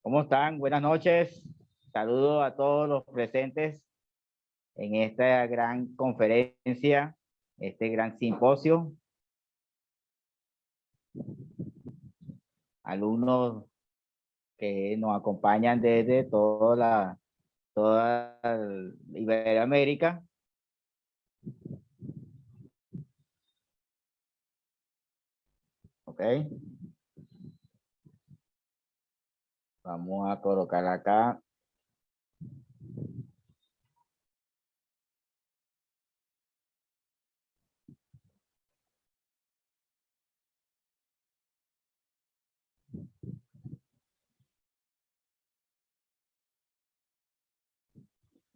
¿Cómo están? Buenas noches. Saludos a todos los presentes en esta gran conferencia, este gran simposio. Alumnos que nos acompañan desde toda Iberoamérica. Ok. Vamos a colocar acá.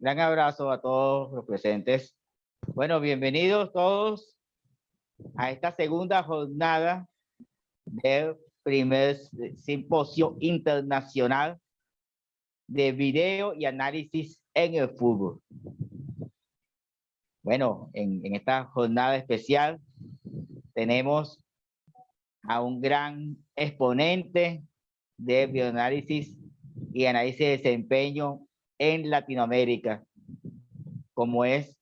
Gran abrazo a todos los presentes. Bueno, bienvenidos todos a esta segunda jornada del primer simposio internacional de video y análisis en el fútbol. Bueno, en esta jornada especial tenemos a un gran exponente de bioanálisis y análisis de desempeño en Latinoamérica, como es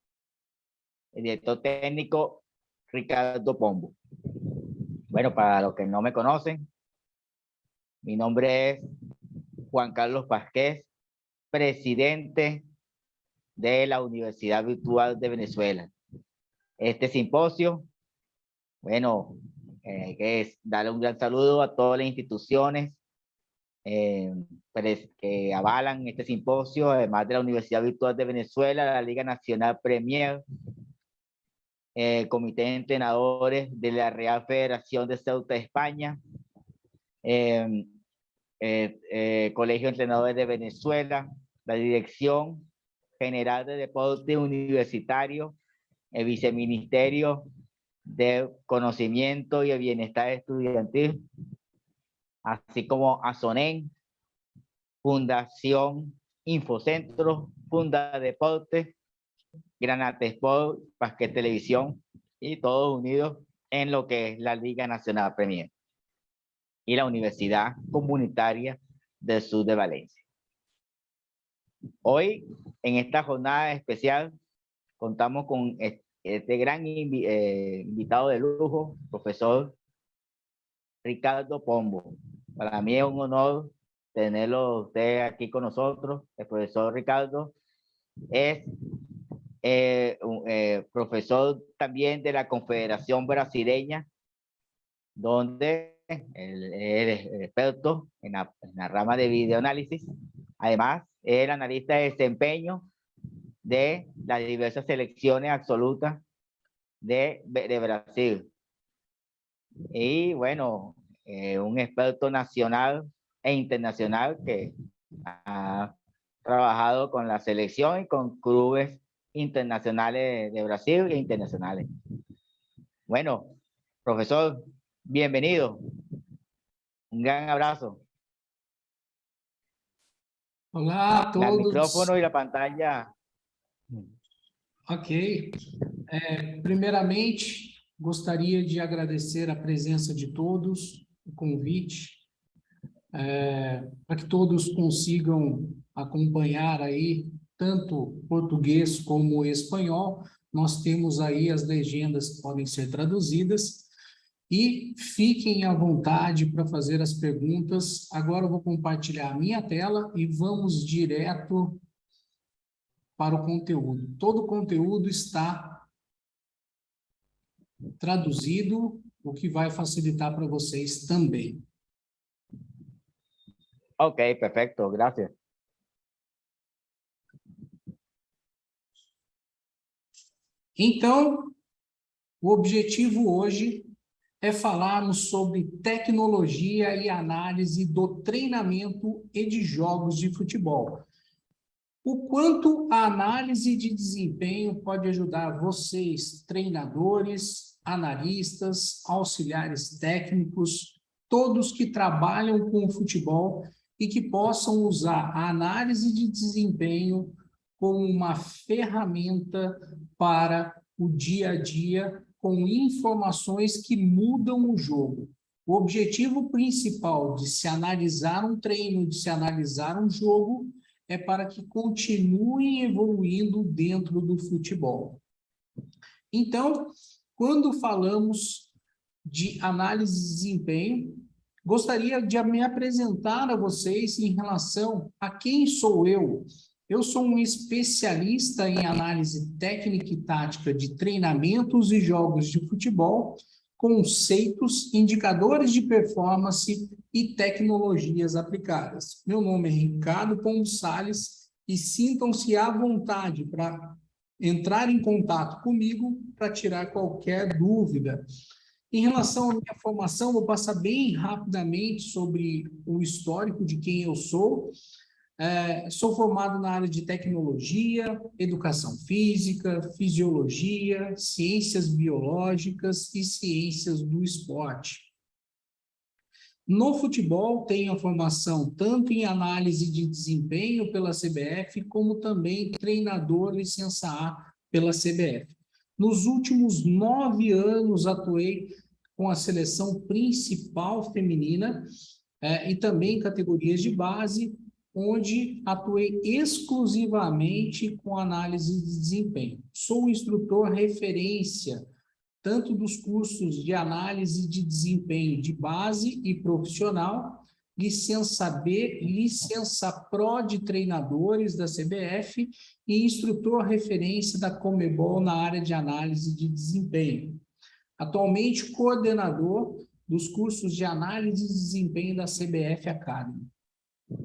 el director técnico Ricardo Pombo. Bueno, para los que no me conocen, mi nombre es Juan Carlos Vázquez, presidente de la Universidad Virtual de Venezuela. Este simposio, bueno, que es darle un gran saludo a todas las instituciones que avalan este simposio, además de la Universidad Virtual de Venezuela, la Liga Nacional Premier, Comité de Entrenadores de la Real Federación de Ceuta de España, Colegio de Entrenadores de Venezuela, la Dirección General de Deporte Universitario, el Viceministerio de Conocimiento y el Bienestar Estudiantil, así como ASONEN, Fundación Infocentro, Funda Deporte, Granate Sport, Basquet Televisión, y todos unidos en lo que es la Liga Nacional Premier y la Universidad Comunitaria del Sur de Valencia. Hoy, en esta jornada especial, contamos con este gran invitado de lujo, profesor Ricardo Pombo. Para mí es un honor tenerlo usted aquí con nosotros. El profesor Ricardo es profesor también de la Confederación Brasileña, donde él es experto en la rama de videoanálisis. Además, es el analista de desempeño de las diversas selecciones absolutas de Brasil. Y bueno, un experto nacional e internacional que ha trabajado con la selección y con clubes internacionales de Brasil e internacionales. Bueno, profesor, bienvenido. Un gran abrazo. Olá a todos. El micrófono y la pantalla. Ok. Primeiramente, gostaria de agradecer a presença de todos, o convite, para que todos consigam acompanhar aí tanto português como espanhol. Nós temos aí as legendas que podem ser traduzidas. E fiquem à vontade para fazer as perguntas. Agora eu vou compartilhar a minha tela e vamos direto para o conteúdo. Todo o conteúdo está traduzido, o que vai facilitar para vocês também. Ok, perfecto, gracias. Então, o objetivo hoje é falarmos sobre tecnologia e análise do treinamento e de jogos de futebol. O quanto a análise de desempenho pode ajudar vocês, treinadores, analistas, auxiliares técnicos, todos que trabalham com o futebol e que possam usar a análise de desempenho como uma ferramenta para o dia a dia, com informações que mudam o jogo. O objetivo principal de se analisar um treino, de se analisar um jogo, é para que continuem evoluindo dentro do futebol. Então, quando falamos de análise de desempenho, gostaria de me apresentar a vocês em relação a quem sou eu. Eu sou um especialista em análise técnica e tática de treinamentos e jogos de futebol, conceitos, indicadores de performance e tecnologias aplicadas. Meu nome é Ricardo Pombo Salles e sintam-se à vontade para entrar em contato comigo para tirar qualquer dúvida. Em relação à minha formação, vou passar bem rapidamente sobre o histórico de quem eu sou. Sou formado na área de tecnologia, educação física, fisiologia, ciências biológicas e ciências do esporte. No futebol, tenho a formação tanto em análise de desempenho pela CBF, como também treinador licença A pela CBF. Nos últimos 9 anos, atuei com a seleção principal feminina e também em categorias de base, onde atuei exclusivamente com análise de desempenho. Sou instrutor referência, tanto dos cursos de análise de desempenho de base e profissional, licença B, licença Pro de treinadores da CBF e instrutor referência da Conmebol na área de análise de desempenho. Atualmente, coordenador dos cursos de análise de desempenho da CBF Academy.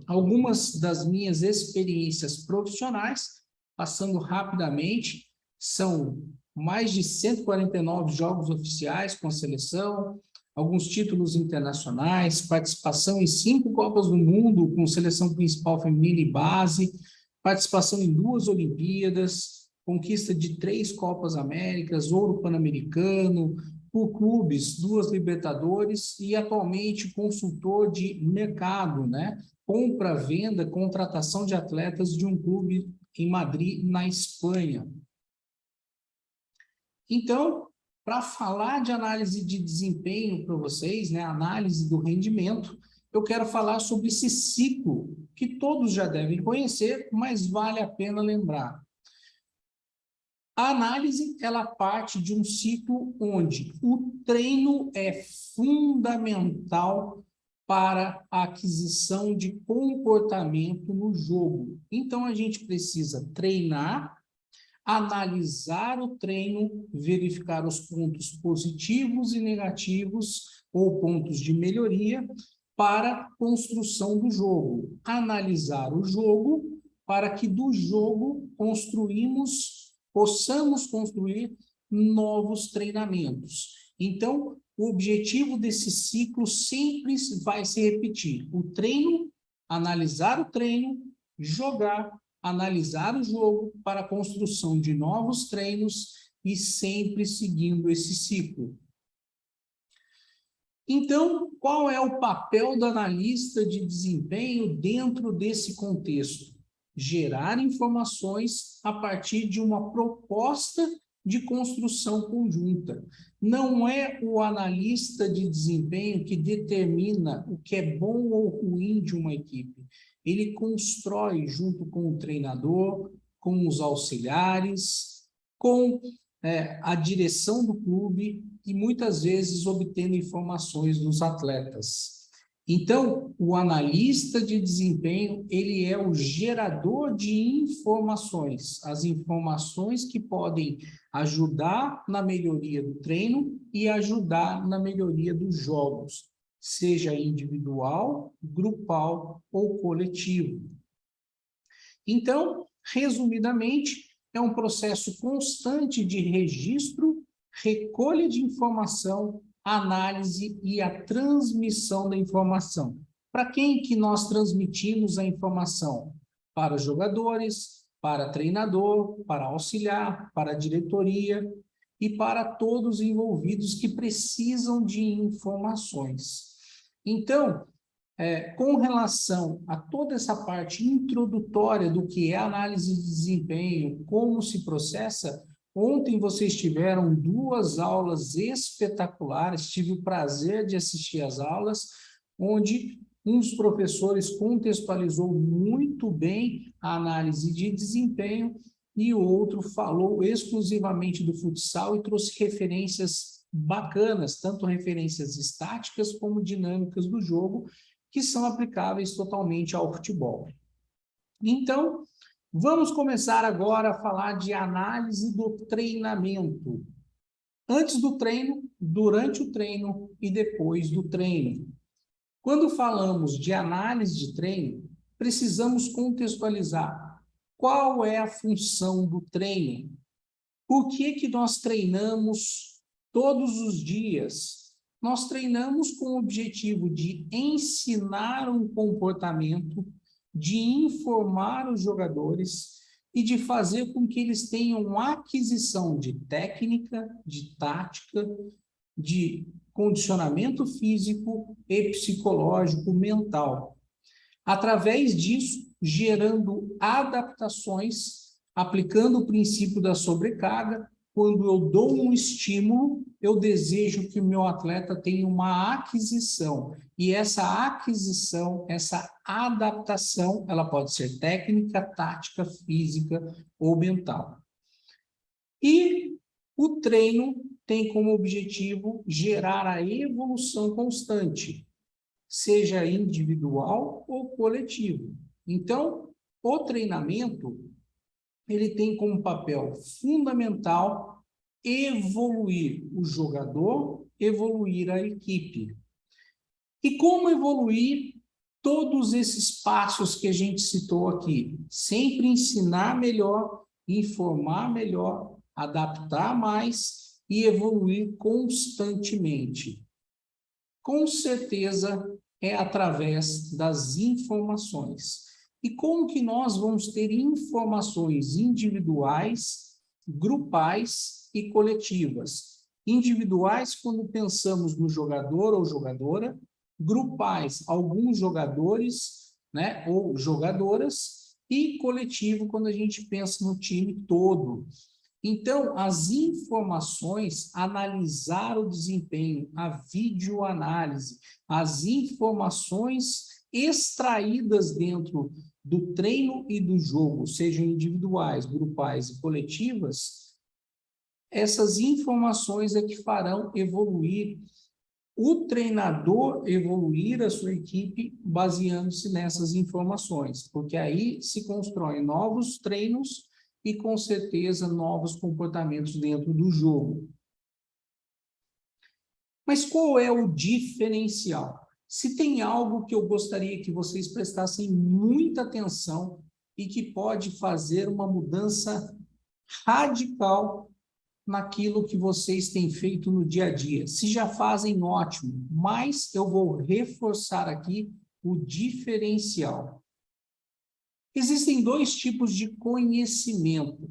Algumas das minhas experiências profissionais, passando rapidamente, são mais de 149 jogos oficiais com a seleção, alguns títulos internacionais, participação em 5 Copas do Mundo com seleção principal feminina e base, participação em 2 Olimpíadas, conquista de 3 Copas Américas, ouro pan-americano, por clubes, 2 Libertadores e atualmente consultor de mercado, né? Compra, venda, contratação de atletas de um clube em Madrid, na Espanha. Então, para falar de análise de desempenho para vocês, né, análise do rendimento, eu quero falar sobre esse ciclo que todos já devem conhecer, mas vale a pena lembrar. A análise, ela parte de um ciclo onde o treino é fundamental para a aquisição de comportamento no jogo. Então, a gente precisa treinar, analisar o treino, verificar os pontos positivos e negativos ou pontos de melhoria para a construção do jogo. Analisar o jogo para que do jogo possamos construir novos treinamentos. Então, o objetivo desse ciclo sempre vai se repetir. O treino, analisar o treino, jogar, analisar o jogo para a construção de novos treinos e sempre seguindo esse ciclo. Então, qual é o papel do analista de desempenho dentro desse contexto? Gerar informações a partir de uma proposta de construção conjunta. Não é o analista de desempenho que determina o que é bom ou ruim de uma equipe. Ele constrói junto com o treinador, com os auxiliares, com a direção do clube e muitas vezes obtendo informações dos atletas. Então, o analista de desempenho, ele é o gerador de informações, as informações que podem ajudar na melhoria do treino e ajudar na melhoria dos jogos, seja individual, grupal ou coletivo. Então, resumidamente, é um processo constante de registro, recolha de informação, análise e a transmissão da informação. Para quem que nós transmitimos a informação? Para jogadores, para treinador, para auxiliar, para diretoria e para todos os envolvidos que precisam de informações. Então, com relação a toda essa parte introdutória do que é análise de desempenho, como se processa, Ontem vocês tiveram 2 aulas espetaculares, tive o prazer de assistir às aulas, onde um dos professores contextualizou muito bem a análise de desempenho e o outro falou exclusivamente do futsal e trouxe referências bacanas, tanto referências estáticas como dinâmicas do jogo, que são aplicáveis totalmente ao futebol. Então, vamos começar agora a falar de análise do treinamento. Antes do treino, durante o treino e depois do treino. Quando falamos de análise de treino, precisamos contextualizar qual é a função do treino. Por que nós treinamos todos os dias? Nós treinamos com o objetivo de ensinar um comportamento, de informar os jogadores e de fazer com que eles tenham aquisição de técnica, de tática, de condicionamento físico e psicológico mental. Através disso, gerando adaptações, aplicando o princípio da sobrecarga. Quando eu dou um estímulo, eu desejo que o meu atleta tenha uma aquisição. E essa aquisição, essa adaptação, ela pode ser técnica, tática, física ou mental. E o treino tem como objetivo gerar a evolução constante, seja individual ou coletivo. Então, o treinamento, ele tem como papel fundamental evoluir o jogador, evoluir a equipe. E como evoluir todos esses passos que a gente citou aqui? Sempre ensinar melhor, informar melhor, adaptar mais e evoluir constantemente. Com certeza é através das informações. E como que nós vamos ter informações individuais, grupais e coletivas? Individuais, quando pensamos no jogador ou jogadora, grupais, alguns jogadores, né, ou jogadoras, e coletivo, quando a gente pensa no time todo. Então, as informações, analisar o desempenho, a videoanálise, as informações extraídas dentro do treino e do jogo, sejam individuais, grupais e coletivas, essas informações é que farão evoluir o treinador, evoluir a sua equipe baseando-se nessas informações, porque aí se constroem novos treinos e, com certeza, novos comportamentos dentro do jogo. Mas qual é o diferencial? Se tem algo que eu gostaria que vocês prestassem muita atenção e que pode fazer uma mudança radical naquilo que vocês têm feito no dia a dia. Se já fazem, ótimo, mas eu vou reforçar aqui o diferencial. Existem 2 tipos de conhecimento: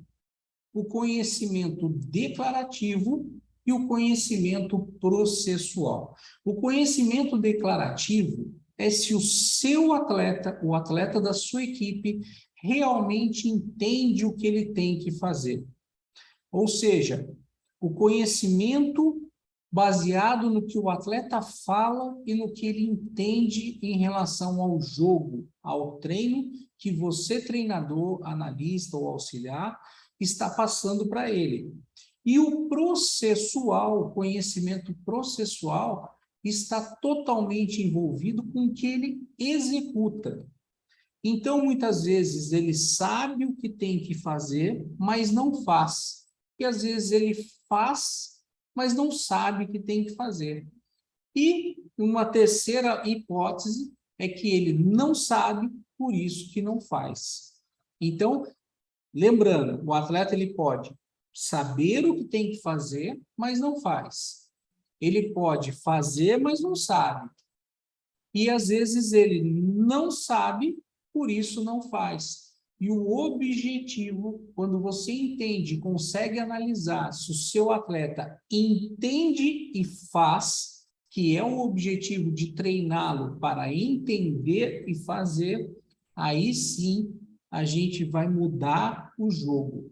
o conhecimento declarativo e o conhecimento processual. O conhecimento declarativo é se o seu atleta, o atleta da sua equipe, realmente entende o que ele tem que fazer. Ou seja, o conhecimento baseado no que o atleta fala e no que ele entende em relação ao jogo, ao treino que você, treinador, analista ou auxiliar, está passando para ele. E o processual, o conhecimento processual, está totalmente envolvido com o que ele executa. Então, muitas vezes, ele sabe o que tem que fazer, mas não faz. E, às vezes, ele faz, mas não sabe o que tem que fazer. E uma terceira hipótese é que ele não sabe, por isso que não faz. Então, lembrando, o atleta ele pode saber o que tem que fazer, mas não faz. Ele pode fazer, mas não sabe. E, às vezes, ele não sabe, por isso não faz. E o objetivo, quando você entende, consegue analisar se o seu atleta entende e faz, que é o objetivo de treiná-lo para entender e fazer, aí sim a gente vai mudar o jogo.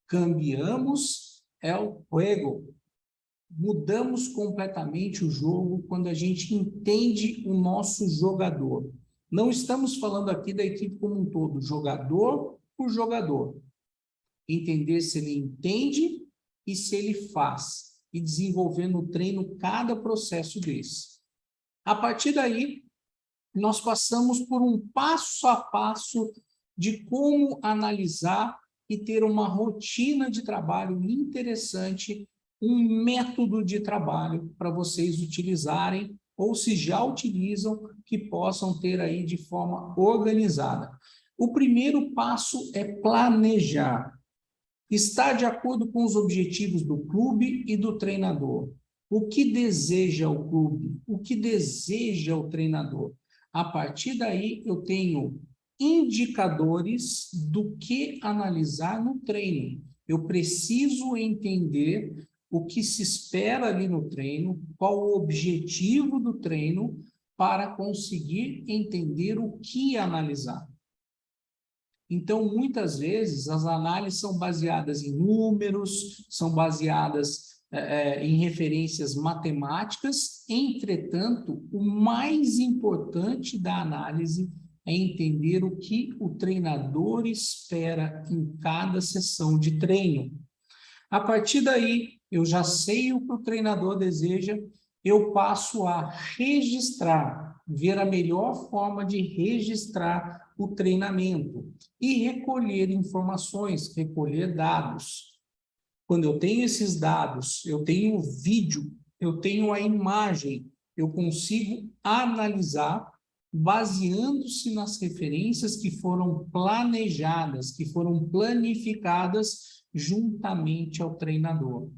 Cambiamos el juego. Mudamos completamente o jogo quando a gente entende o nosso jogador. Não estamos falando aqui da equipe como um todo, jogador por jogador. Entender se ele entende e se ele faz. E desenvolver no treino cada processo desse. A partir daí, nós passamos por um passo a passo de como analisar e ter uma rotina de trabalho interessante, um método de trabalho para vocês utilizarem, ou se já utilizam, que possam ter aí de forma organizada. O primeiro passo é planejar. Estar de acordo com os objetivos do clube e do treinador. O que deseja o clube? O que deseja o treinador? A partir daí, eu tenho indicadores do que analisar no treino. Eu preciso entender o que se espera ali no treino, qual o objetivo do treino, para conseguir entender o que analisar. Então, muitas vezes, as análises são baseadas em números, são baseadas em referências matemáticas. Entretanto, o mais importante da análise é entender o que o treinador espera em cada sessão de treino. A partir daí, eu já sei o que o treinador deseja, eu passo a registrar, ver a melhor forma de registrar o treinamento e recolher informações, recolher dados. Quando eu tenho esses dados, eu tenho o vídeo, eu tenho a imagem, eu consigo analisar baseando-se nas referências que foram planejadas, que foram planificadas juntamente ao treinador.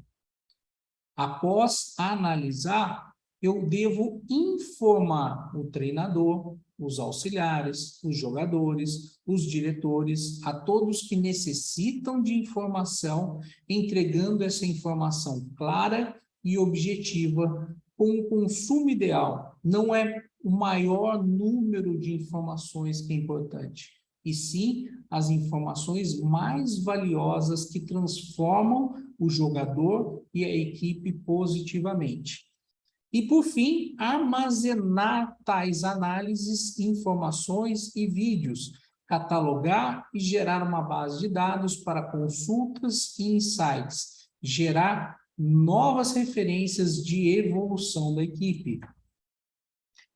Após analisar, eu devo informar o treinador, os auxiliares, os jogadores, os diretores, a todos que necessitam de informação, entregando essa informação clara e objetiva, com o consumo ideal. Não é o maior número de informações que é importante, e sim as informações mais valiosas que transformam o jogador e a equipe positivamente. E, por fim, armazenar tais análises, informações e vídeos, catalogar e gerar uma base de dados para consultas e insights, gerar novas referências de evolução da equipe.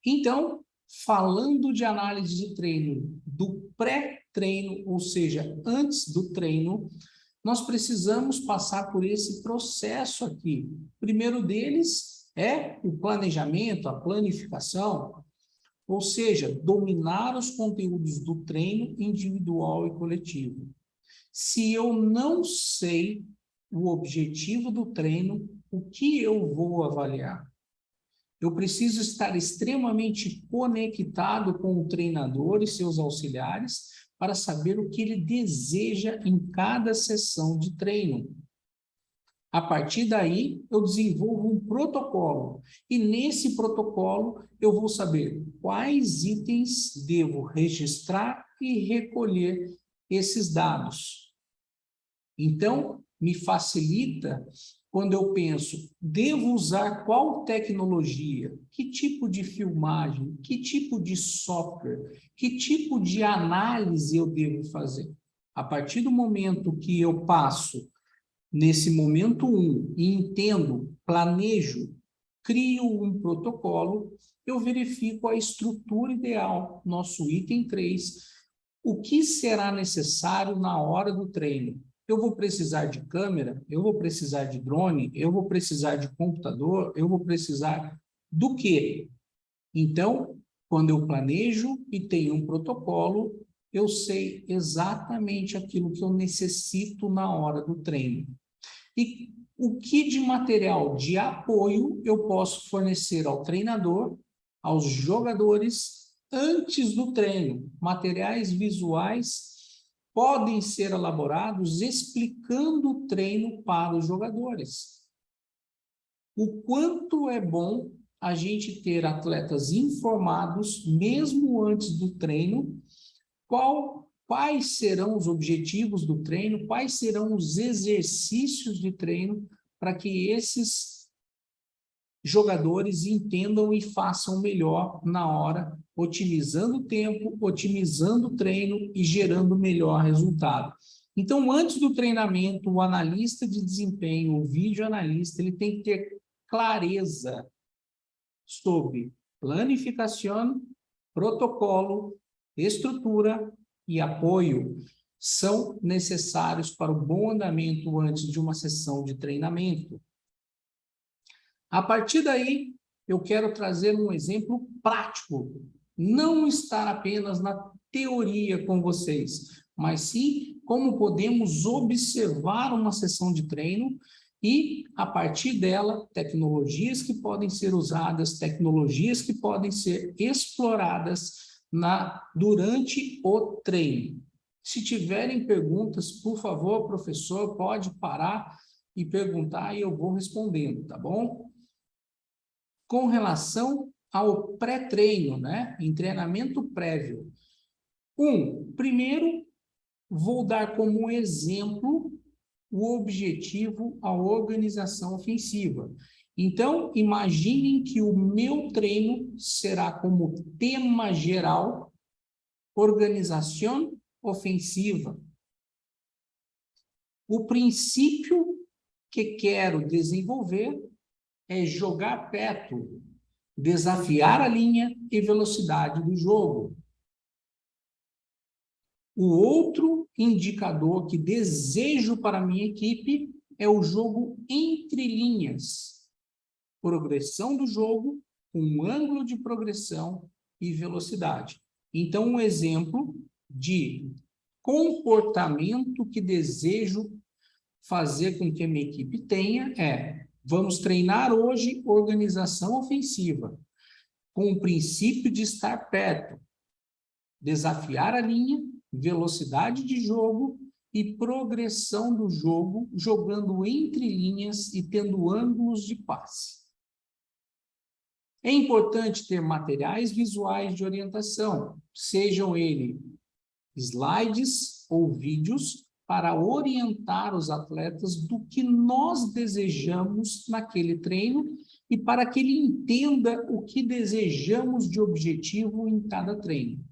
Então, falando de análise de treino, do pré-treino, ou seja, antes do treino, nós precisamos passar por esse processo aqui. O primeiro deles é o planejamento, a planificação, ou seja, dominar os conteúdos do treino individual e coletivo. Se eu não sei o objetivo do treino, o que eu vou avaliar? Eu preciso estar extremamente conectado com o treinador e seus auxiliares para saber o que ele deseja em cada sessão de treino. A partir daí, eu desenvolvo um protocolo. E nesse protocolo, eu vou saber quais itens devo registrar e recolher esses dados. Então, me facilita quando eu penso, devo usar qual tecnologia, que tipo de filmagem, que tipo de software, que tipo de análise eu devo fazer. A partir do momento que eu passo nesse momento 1 e entendo, planejo, crio um protocolo, eu verifico a estrutura ideal, nosso item 3, o que será necessário na hora do treino. Eu vou precisar de câmera, eu vou precisar de drone, eu vou precisar de computador, eu vou precisar do quê? Então, quando eu planejo e tenho um protocolo, eu sei exatamente aquilo que eu necessito na hora do treino. E o que de material de apoio eu posso fornecer ao treinador, aos jogadores, antes do treino? Materiais visuais podem ser elaborados explicando o treino para os jogadores. O quanto é bom a gente ter atletas informados, mesmo antes do treino, qual quais serão os objetivos do treino, quais serão os exercícios de treino para que esses jogadores entendam e façam melhor na hora, otimizando o tempo, otimizando o treino e gerando melhor resultado. Então, antes do treinamento, o analista de desempenho, o videoanalista, ele tem que ter clareza sobre planificação, protocolo, estrutura e apoio. São necessários para o bom andamento antes de uma sessão de treinamento. A partir daí, eu quero trazer um exemplo prático. Não estar apenas na teoria com vocês, mas sim como podemos observar uma sessão de treino e, a partir dela, tecnologias que podem ser usadas, tecnologias que podem ser exploradas durante o treino. Se tiverem perguntas, por favor, professor, pode parar e perguntar e eu vou respondendo, tá bom? Com relação ao pré-treino, né? Em treinamento prévio. Primeiro, vou dar como exemplo o objetivo, a organização ofensiva. Então, imaginem que o meu treino será como tema geral, organização ofensiva. O princípio que quero desenvolver é jogar perto, desafiar a linha e velocidade do jogo. O outro indicador que desejo para a minha equipe é o jogo entre linhas. Progressão do jogo, um ângulo de progressão e velocidade. Então, um exemplo de comportamento que desejo fazer com que a minha equipe tenha é: vamos treinar hoje organização ofensiva, com o princípio de estar perto, desafiar a linha, velocidade de jogo e progressão do jogo, jogando entre linhas e tendo ângulos de passe. É importante ter materiais visuais de orientação, sejam eles slides ou vídeos, para orientar os atletas do que nós desejamos naquele treino e para que ele entenda o que desejamos de objetivo em cada treino.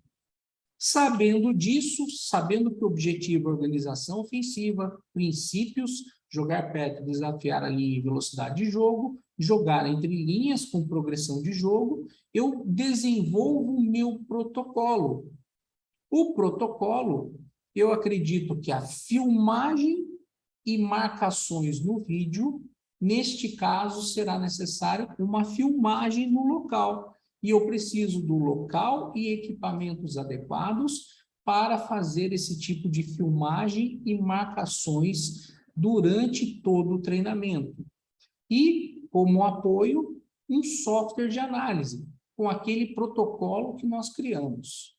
Sabendo disso, sabendo que o objetivo é organização ofensiva, princípios, jogar perto, desafiar a linha e velocidade de jogo, jogar entre linhas com progressão de jogo, eu desenvolvo o meu protocolo. O protocolo, eu acredito que a filmagem e marcações no vídeo, neste caso, será necessário uma filmagem no local. E eu preciso do local e equipamentos adequados para fazer esse tipo de filmagem e marcações durante todo o treinamento. E, como apoio, um software de análise, com aquele protocolo que nós criamos.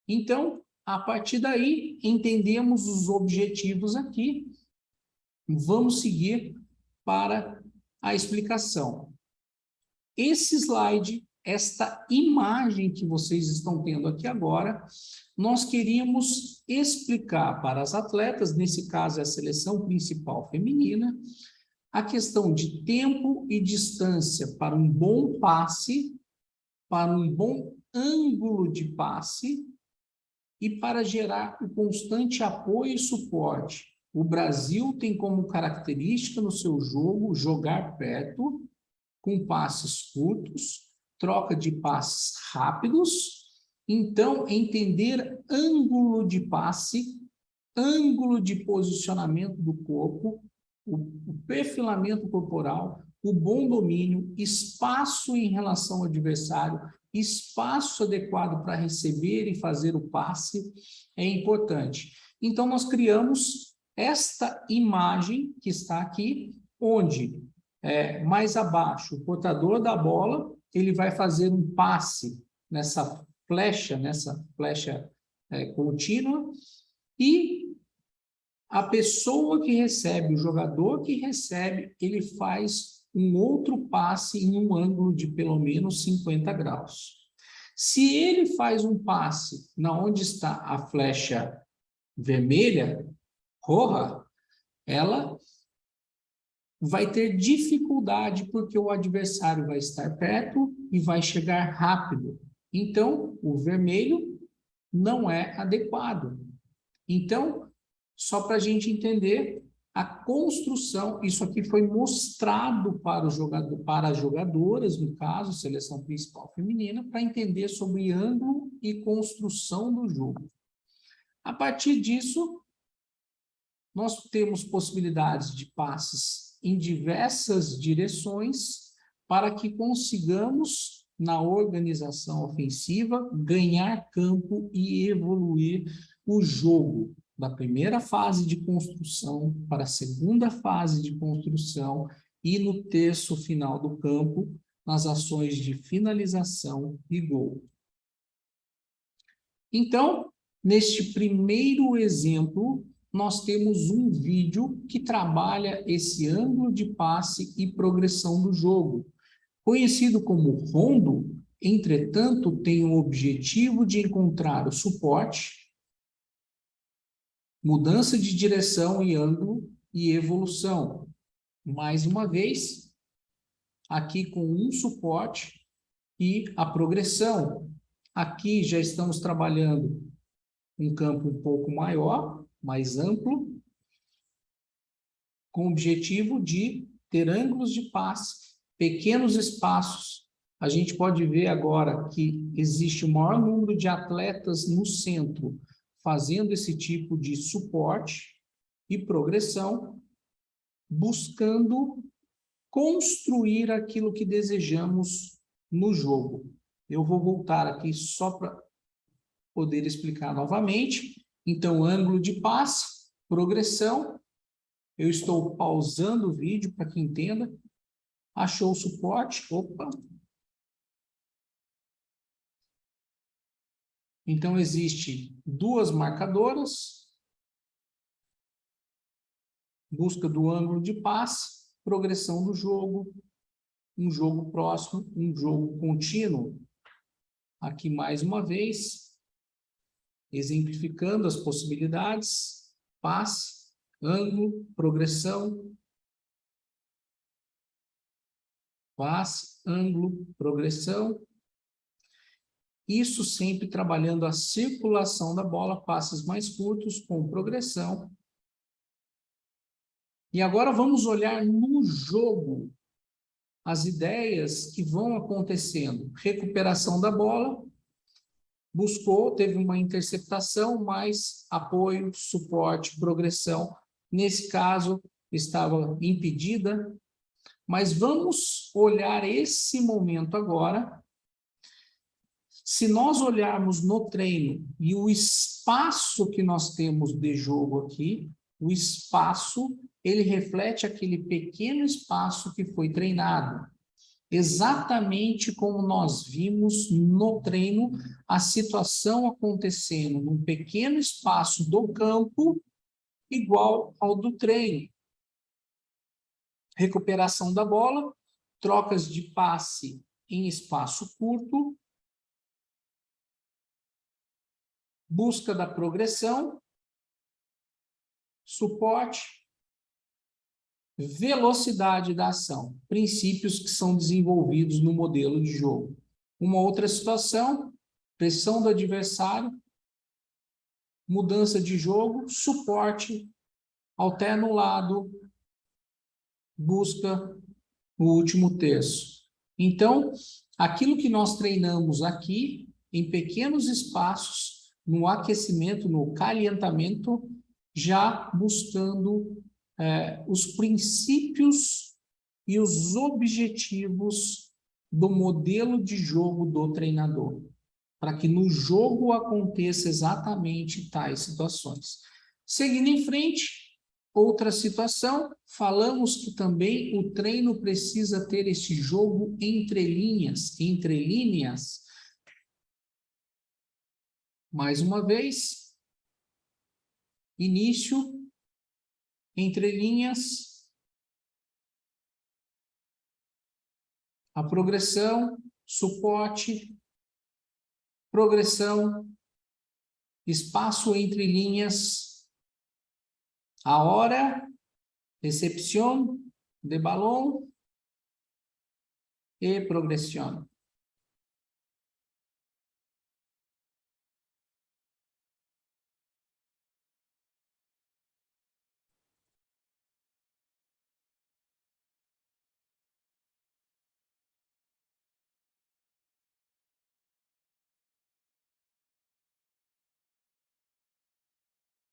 Então, a partir daí, entendemos os objetivos aqui. Vamos seguir para a explicação. Esse slide, esta imagem que vocês estão tendo aqui agora, nós queríamos explicar para as atletas, nesse caso é a seleção principal feminina, a questão de tempo e distância para um bom passe, para um bom ângulo de passe e para gerar o constante apoio e suporte. O Brasil tem como característica no seu jogo jogar perto, com passes curtos, troca de passes rápidos. Então, entender ângulo de passe, ângulo de posicionamento do corpo, o perfilamento corporal, o bom domínio, espaço em relação ao adversário, espaço adequado para receber e fazer o passe é importante. Então, nós criamos esta imagem que está aqui, onde, mais abaixo, o portador da bola, ele vai fazer um passe nessa flecha contínua, e a pessoa que recebe, o jogador que recebe, ele faz um outro passe em um ângulo de pelo menos 50 graus. Se ele faz um passe na onde está a flecha vermelha, roja, ela vai ter dificuldade porque o adversário vai estar perto e vai chegar rápido. Então, o vermelho não é adequado. Então, só para a gente entender, a construção, isso aqui foi mostrado para o jogador, para as jogadoras, no caso, seleção principal feminina, para entender sobre ângulo e construção do jogo. A partir disso, nós temos possibilidades de passes em diversas direções para que consigamos, na organização ofensiva, ganhar campo e evoluir o jogo da primeira fase de construção para a segunda fase de construção e no terço final do campo, nas ações de finalização e gol. Então, neste primeiro exemplo, nós temos um vídeo que trabalha esse ângulo de passe e progressão do jogo. Conhecido como rondo, entretanto, tem o objetivo de encontrar o suporte, mudança de direção e ângulo e evolução. Mais uma vez, aqui com um suporte e a progressão. Aqui já estamos trabalhando um campo um pouco maior, mais amplo, com o objetivo de ter ângulos de passe, pequenos espaços. A gente pode ver agora que existe o maior número de atletas no centro fazendo esse tipo de suporte e progressão, buscando construir aquilo que desejamos no jogo. Eu vou voltar aqui só para poder explicar novamente. Então, ângulo de passe, progressão. Eu estou pausando o vídeo para que entenda. Achou o suporte? Opa! Então, existe duas marcadoras. Busca do ângulo de passe, progressão do jogo, um jogo próximo, um jogo contínuo. Aqui, mais uma vez, exemplificando as possibilidades, passe, ângulo, progressão, passe, ângulo, progressão. Isso sempre trabalhando a circulação da bola, passes mais curtos com progressão. E agora vamos olhar no jogo as ideias que vão acontecendo. Recuperação da bola, buscou, teve uma interceptação, mais apoio, suporte, progressão. Nesse caso, estava impedida. Mas vamos olhar esse momento agora. Se nós olharmos no treino e o espaço que nós temos de jogo aqui, o espaço, ele reflete aquele pequeno espaço que foi treinado. Exatamente como nós vimos no treino, a situação acontecendo num pequeno espaço do campo, igual ao do treino. Recuperação da bola, trocas de passe em espaço curto, busca da progressão, suporte, velocidade da ação, princípios que são desenvolvidos no modelo de jogo. Uma outra situação, pressão do adversário, mudança de jogo, suporte, alterna o lado, busca o último terço. Então, aquilo que nós treinamos aqui, em pequenos espaços, no aquecimento, no calientamento, já buscando os princípios e os objetivos do modelo de jogo do treinador, para que no jogo aconteça exatamente tais situações. Seguindo em frente, outra situação, falamos que também o treino precisa ter esse jogo entre linhas. Mais uma vez, início, entre linhas, a progressão, suporte, progressão, espaço entre linhas, a hora, recepción de balón y progresión.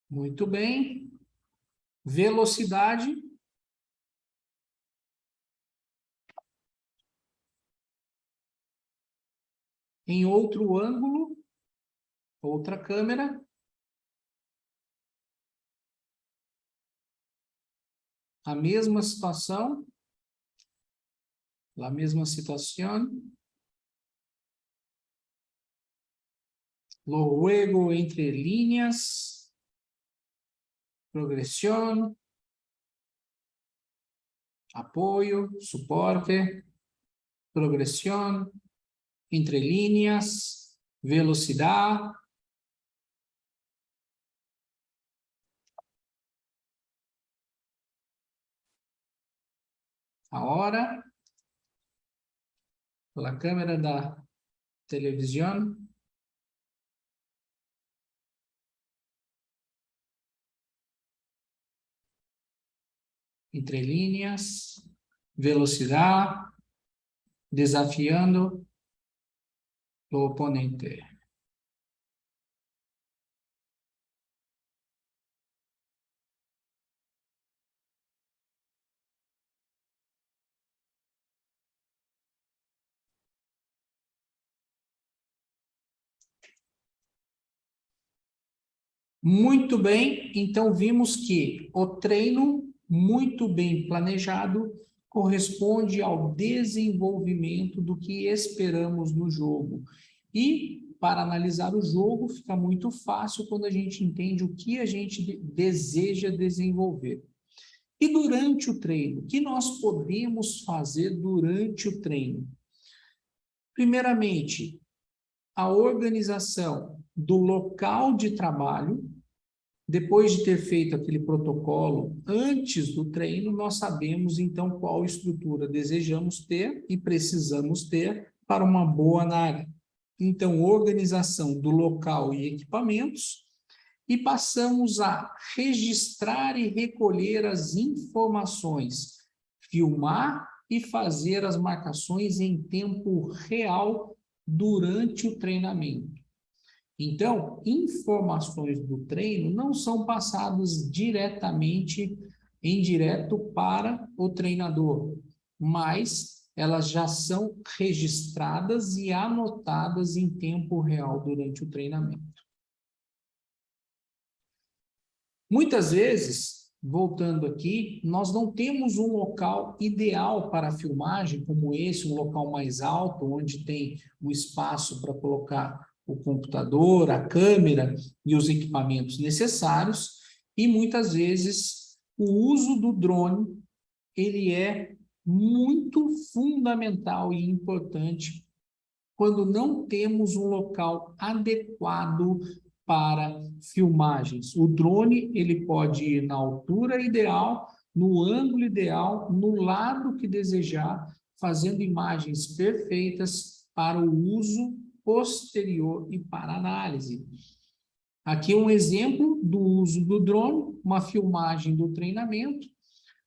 Muito bem. Velocidade. Em outro ângulo, outra câmera. A mesma situação. La misma situación. Lo juego entre líneas. Progresión. Apoyo, soporte. Progresión. Entre líneas. Velocidad. Ahora, la câmera da televisão. Entre líneas, velocidad, desafiando o oponente. Muito bem, então vimos que o treino muito bem planejado corresponde ao desenvolvimento do que esperamos no jogo. E para analisar o jogo fica muito fácil quando a gente entende o que a gente deseja desenvolver. E durante o treino, o que nós podemos fazer durante o treino? Primeiramente, a organização do local de trabalho. Depois de ter feito aquele protocolo antes do treino, nós sabemos então qual estrutura desejamos ter e precisamos ter para uma boa análise. Então, organização do local e equipamentos, e passamos a registrar e recolher as informações, filmar e fazer as marcações em tempo real durante o treinamento. Então, informações do treino não são passadas diretamente em direto para o treinador, mas elas já são registradas e anotadas em tempo real durante o treinamento. Muitas vezes, voltando aqui, nós não temos um local ideal para a filmagem, como esse, um local mais alto, onde tem um espaço para colocar o computador, a câmera e os equipamentos necessários, e muitas vezes o uso do drone, ele é muito fundamental e importante quando não temos um local adequado para filmagens. O drone, ele pode ir na altura ideal, no ângulo ideal, no lado que desejar, fazendo imagens perfeitas para o uso posterior e para análise. Aqui um exemplo do uso do drone, uma filmagem do treinamento,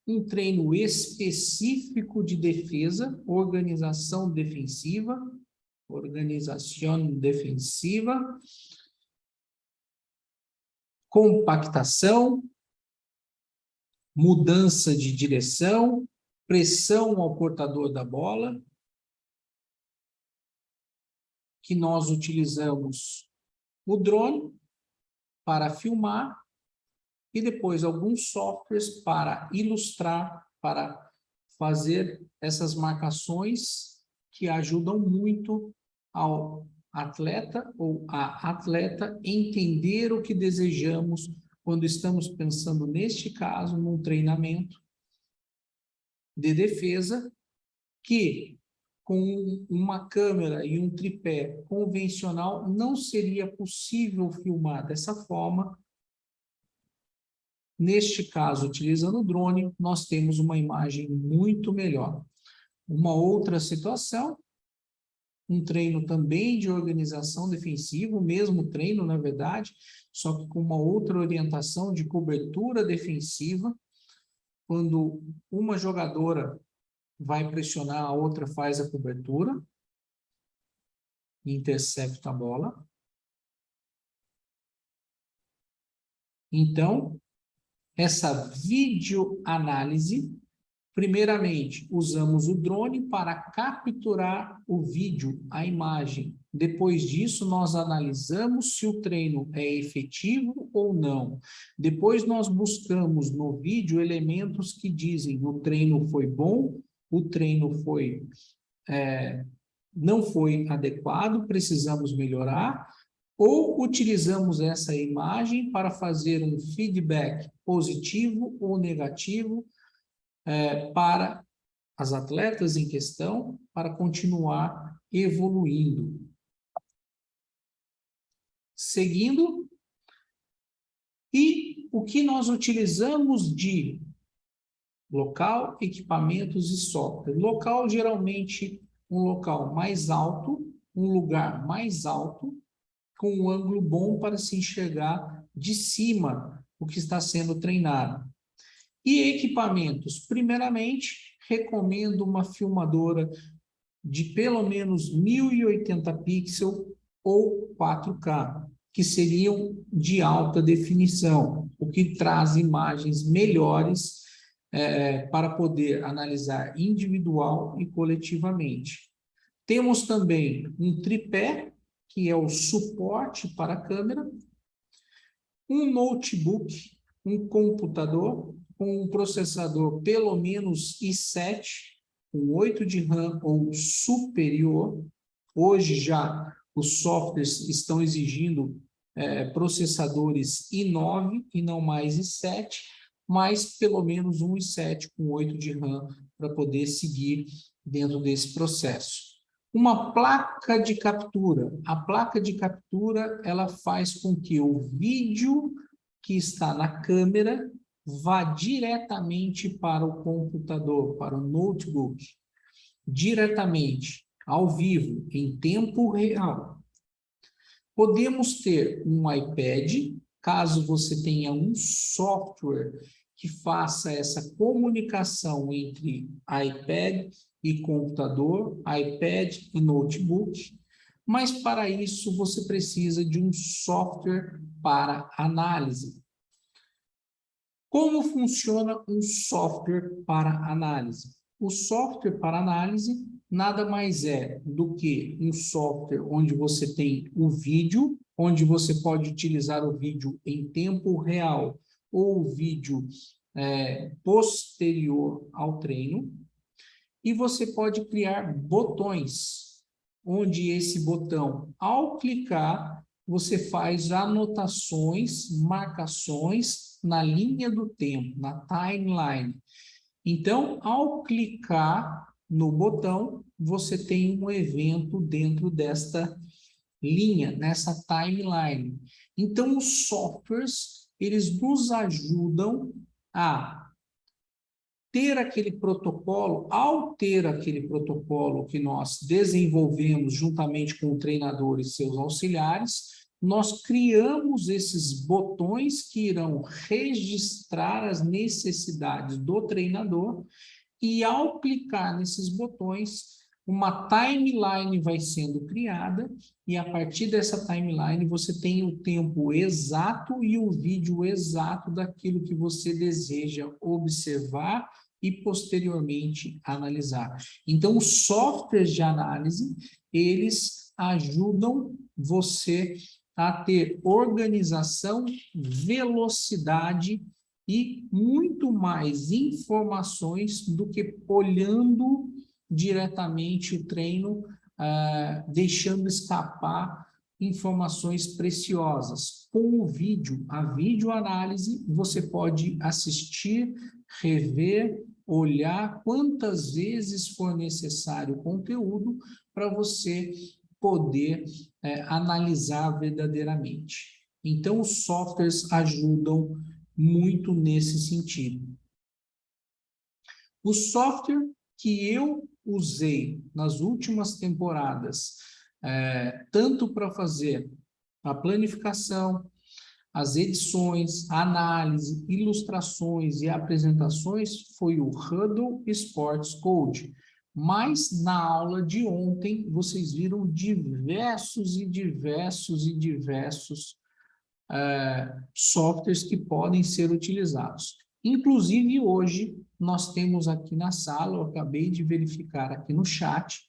um treino específico de defesa, organização defensiva, compactação, mudança de direção, pressão ao portador da bola, que nós utilizamos o drone para filmar e depois alguns softwares para ilustrar, para fazer essas marcações que ajudam muito ao atleta ou a atleta entender o que desejamos quando estamos pensando, neste caso, num treinamento de defesa que com uma câmera e um tripé convencional, não seria possível filmar dessa forma. Neste caso, utilizando o drone, nós temos uma imagem muito melhor. Uma outra situação, um treino também de organização defensiva, o mesmo treino, na verdade, só que com uma outra orientação de cobertura defensiva. Quando uma jogadora vai pressionar, a outra faz a cobertura, intercepta a bola. Então, essa videoanálise, primeiramente, usamos o drone para capturar o vídeo, a imagem. Depois disso, nós analisamos se o treino é efetivo ou não. Depois, nós buscamos no vídeo elementos que dizem o treino foi bom, o treino não foi adequado, precisamos melhorar, ou utilizamos essa imagem para fazer um feedback positivo ou negativo para as atletas em questão, para continuar evoluindo. Seguindo, e o que nós utilizamos de local, equipamentos e software. Local, geralmente, um local mais alto, um lugar mais alto, com um ângulo bom para se enxergar de cima o que está sendo treinado. E equipamentos, primeiramente, recomendo uma filmadora de pelo menos 1080 pixels ou 4K, que seriam de alta definição, o que traz imagens melhores para poder analisar individual e coletivamente. Temos também um tripé, que é o suporte para a câmera, um notebook, um computador com um processador pelo menos i7, com 8 de RAM ou superior. Hoje já os softwares estão exigindo processadores i9 e não mais i7, mas pelo menos um i7 com 8 de RAM para poder seguir dentro desse processo. Uma placa de captura. A placa de captura, ela faz com que o vídeo que está na câmera vá diretamente para o computador, para o notebook, diretamente, ao vivo, em tempo real. Podemos ter um iPad, caso você tenha um software que faça essa comunicação entre iPad e computador, iPad e notebook, mas para isso você precisa de um software para análise. Como funciona um software para análise? O software para análise nada mais é do que um software onde você tem o vídeo, onde você pode utilizar o vídeo em tempo real ou o vídeo posterior ao treino, e você pode criar botões, onde esse botão, ao clicar, você faz anotações, marcações na linha do tempo, na timeline. Então, ao clicar no botão, você tem um evento dentro desta linha, nessa timeline. Então, os softwares, eles nos ajudam a ter aquele protocolo. Ao ter aquele protocolo que nós desenvolvemos juntamente com o treinador e seus auxiliares, nós criamos esses botões que irão registrar as necessidades do treinador, e ao clicar nesses botões, uma timeline vai sendo criada, e a partir dessa timeline você tem o tempo exato e o vídeo exato daquilo que você deseja observar e posteriormente analisar. Então, os softwares de análise, eles ajudam você a ter organização, velocidade e muito mais informações do que olhando diretamente o treino, deixando escapar informações preciosas. Com o vídeo, a videoanálise, você pode assistir, rever olhar quantas vezes for necessário o conteúdo para você poder analisar verdadeiramente. Então, os softwares ajudam muito nesse sentido. O software que eu usei nas últimas temporadas, tanto para fazer a planificação, as edições, a análise, ilustrações e apresentações, foi o Hudl Sports Code. Mas na aula de ontem, vocês viram diversos softwares que podem ser utilizados. Inclusive, hoje, nós temos aqui na sala, eu acabei de verificar aqui no chat,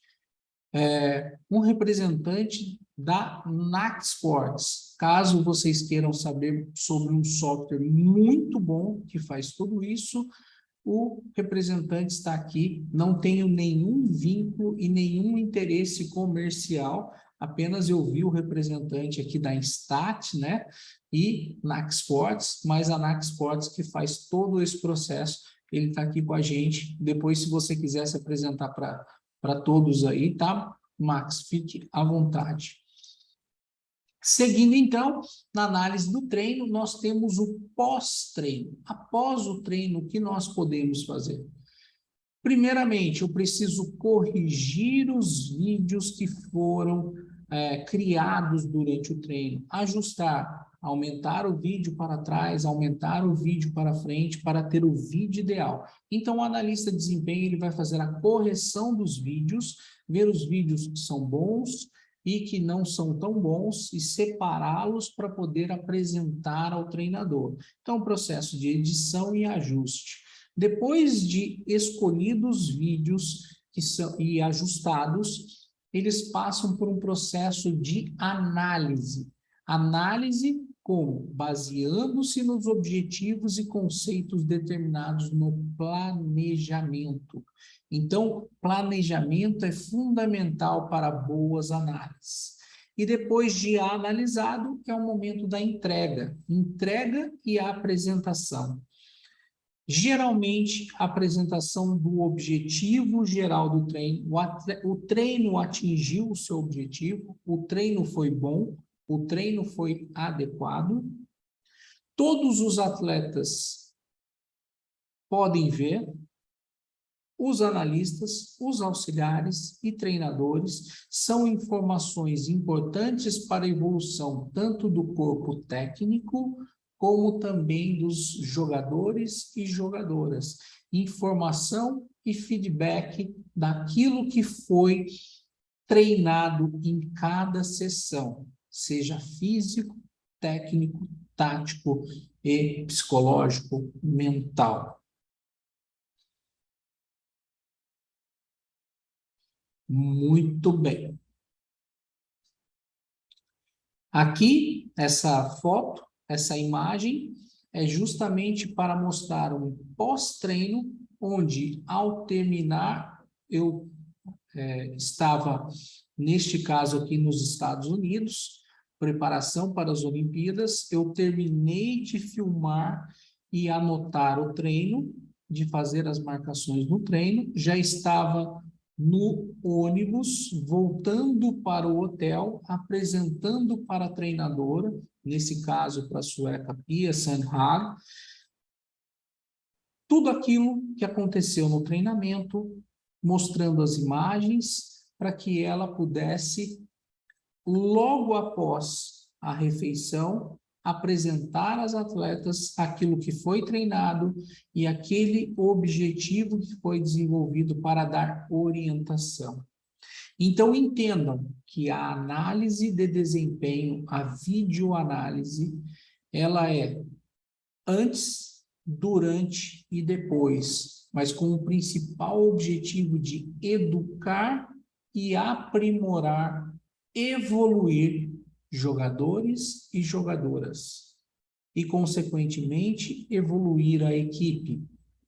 um representante da NAC Sports. Caso vocês queiram saber sobre um software muito bom que faz tudo isso, o representante está aqui. Não tenho nenhum vínculo e nenhum interesse comercial, apenas eu vi o representante aqui da Instat, né, e NAC Sports, mas a NAC Sports que faz todo esse processo, ele está aqui com a gente. Depois, se você quiser se apresentar para todos aí, tá, Max? Fique à vontade. Seguindo, então, na análise do treino, nós temos o pós-treino. Após o treino, o que nós podemos fazer? Primeiramente, eu preciso corrigir os vídeos que foram criados durante o treino, ajustar, aumentar o vídeo para trás, aumentar o vídeo para frente, para ter o vídeo ideal. Então, o analista de desempenho ele vai fazer a correção dos vídeos, ver os vídeos que são bons e que não são tão bons e separá-los para poder apresentar ao treinador. Então, processo de edição e ajuste. Depois de escolhidos vídeos que são, e ajustados, eles passam por um processo de análise. Análise como? Baseando-se nos objetivos e conceitos determinados no planejamento. Então, planejamento é fundamental para boas análises. E depois de analisado, é o momento da entrega. Entrega e apresentação. Geralmente, a apresentação do objetivo geral do treino, o treino atingiu o seu objetivo, o treino foi bom, o treino foi adequado, todos os atletas podem ver, os analistas, os auxiliares e treinadores são informações importantes para a evolução tanto do corpo técnico como também dos jogadores e jogadoras. Informação e feedback daquilo que foi treinado em cada sessão, seja físico, técnico, tático e psicológico, mental. Muito bem. Aqui, essa foto, essa imagem, é justamente para mostrar um pós-treino, onde, ao terminar, eu estava, neste caso aqui, nos Estados Unidos, preparação para as Olimpíadas, eu terminei de filmar e anotar o treino, de fazer as marcações no treino, já estava no ônibus, voltando para o hotel, apresentando para a treinadora, nesse caso para a sueca Pia Sandhag, tudo aquilo que aconteceu no treinamento, mostrando as imagens para que ela pudesse, logo após a refeição, apresentar às atletas aquilo que foi treinado e aquele objetivo que foi desenvolvido para dar orientação. Então, entendam que a análise de desempenho, a videoanálise, ela é antes, durante e depois, mas com o principal objetivo de educar e aprimorar, evoluir jogadores e jogadoras e, consequentemente, evoluir a equipe.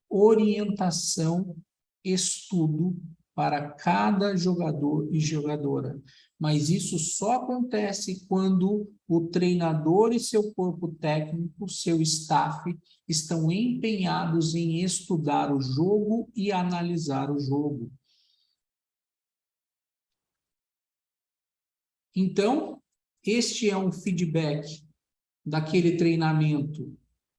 Orientação, estudo para cada jogador e jogadora. Mas isso só acontece quando o treinador e seu corpo técnico, seu staff, estão empenhados em estudar o jogo e analisar o jogo. Então, este é um feedback daquele treinamento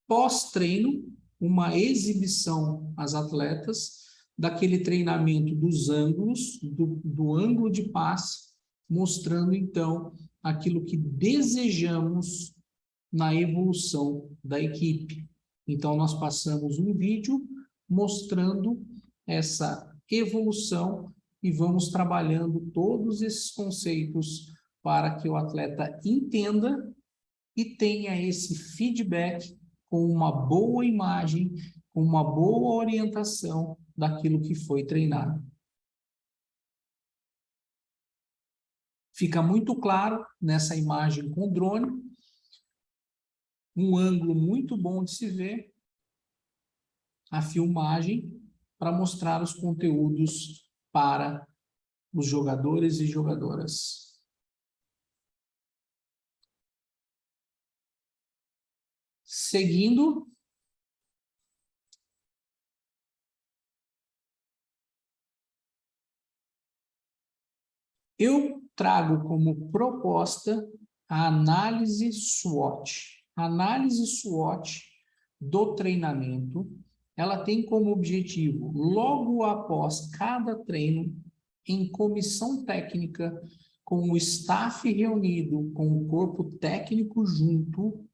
pós-treino, uma exibição às atletas, daquele treinamento dos ângulos, do ângulo de passe, mostrando, então, aquilo que desejamos na evolução da equipe. Então, nós passamos um vídeo mostrando essa evolução e vamos trabalhando todos esses conceitos para que o atleta entenda e tenha esse feedback com uma boa imagem, com uma boa orientação daquilo que foi treinado. Fica muito claro nessa imagem com drone, um ângulo muito bom de se ver, a filmagem para mostrar os conteúdos para os jogadores e jogadoras. Seguindo, eu trago como proposta a análise SWOT. A análise SWOT do treinamento, ela tem como objetivo, logo após cada treino, em comissão técnica, com o staff reunido, com o corpo técnico junto,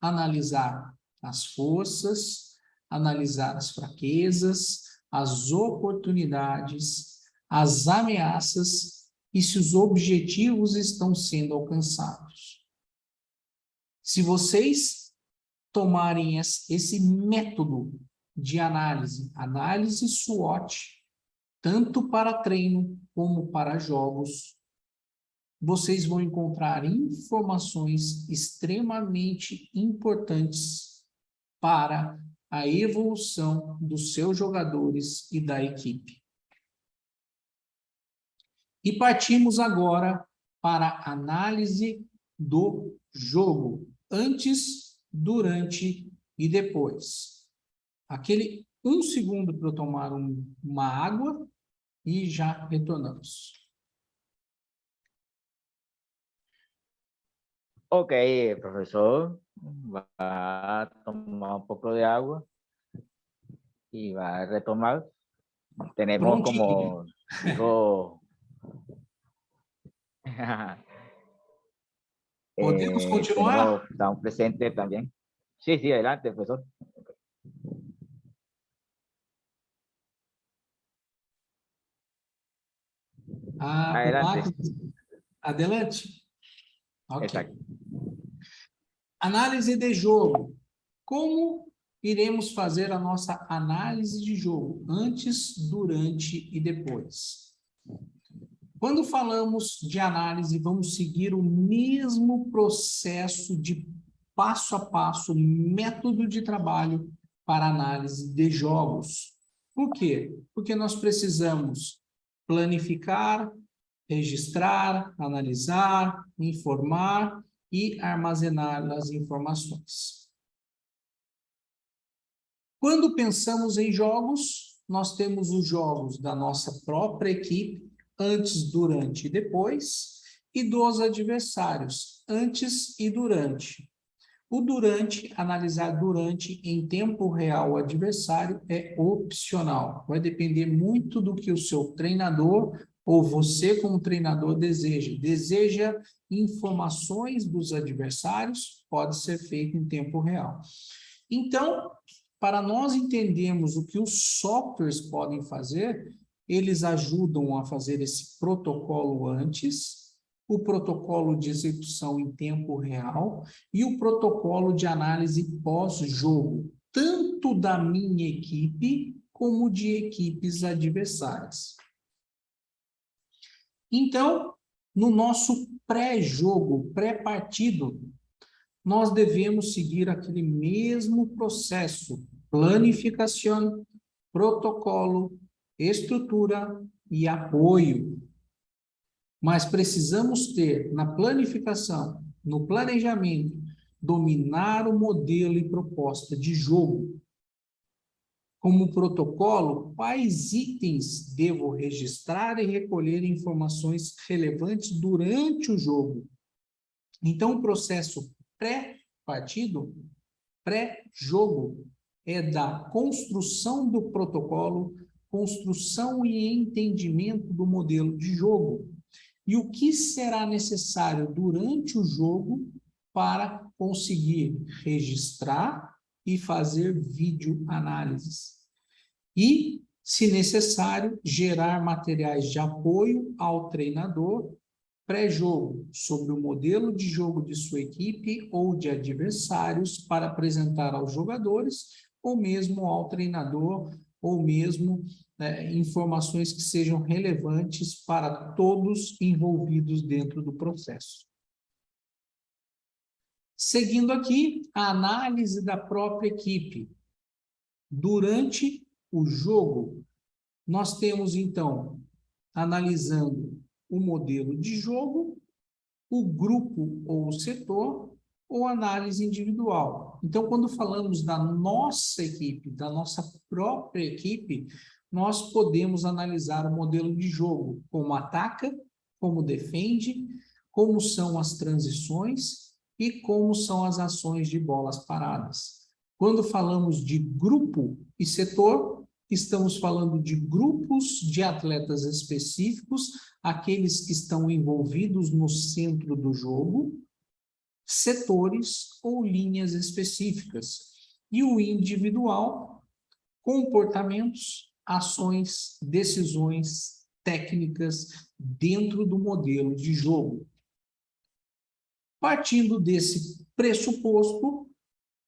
analisar as forças, analisar as fraquezas, as oportunidades, as ameaças e se os objetivos estão sendo alcançados. Se vocês tomarem esse método de análise, análise SWOT, tanto para treino como para jogos, vocês vão encontrar informações extremamente importantes para a evolução dos seus jogadores e da equipe. E partimos agora para a análise do jogo, antes, durante e depois. Aquele 1 segundo para eu tomar uma água e já retornamos. Ok, profesor, va a tomar un poco de agua y va a retomar. Tenemos como dijo, ¿Podemos continuar? Estamos presentes también. Sí, sí, adelante, profesor. Adelante. Adelante. Ok. Exacto. Análise de jogo. Como iremos fazer a nossa análise de jogo? Antes, durante e depois. Quando falamos de análise, vamos seguir o mesmo processo de passo a passo, método de trabalho para análise de jogos. Por quê? Porque nós precisamos planificar, registrar, analisar, informar e armazenar as informações. Quando pensamos em jogos, nós temos os jogos da nossa própria equipe, antes, durante e depois, e dos adversários, antes e durante. O durante, analisar durante em tempo real o adversário é opcional. Vai depender muito do que o seu treinador ou você como treinador deseja. Deseja informações dos adversários, pode ser feito em tempo real. Então, para nós entendermos o que os softwares podem fazer, eles ajudam a fazer esse protocolo antes, o protocolo de execução em tempo real e o protocolo de análise pós-jogo, tanto da minha equipe como de equipes adversárias. Então, no nosso pré-jogo, pré-partido, nós devemos seguir aquele mesmo processo: planificação, protocolo, estrutura, e apoio. Mas precisamos ter na planificação, no planejamento, dominar o modelo e proposta de jogo. Como protocolo, quais itens devo registrar e recolher informações relevantes durante o jogo? Então, o processo pré-partido, pré-jogo, é da construção do protocolo, construção e entendimento do modelo de jogo. E o que será necessário durante o jogo para conseguir registrar e fazer videoanálises. E, se necessário, gerar materiais de apoio ao treinador pré-jogo sobre o modelo de jogo de sua equipe ou de adversários para apresentar aos jogadores, ou mesmo ao treinador, ou mesmo informações que sejam relevantes para todos envolvidos dentro do processo. Seguindo aqui, a análise da própria equipe. Durante o jogo, nós temos, então, analisando o modelo de jogo, o grupo ou o setor, ou análise individual. Então, quando falamos da nossa equipe, da nossa própria equipe, nós podemos analisar o modelo de jogo, como ataca, como defende, como são as transições e como são as ações de bolas paradas. Quando falamos de grupo e setor, estamos falando de grupos de atletas específicos, aqueles que estão envolvidos no centro do jogo, setores ou linhas específicas. E o individual, comportamentos, ações, decisões, técnicas dentro do modelo de jogo. Partindo desse pressuposto,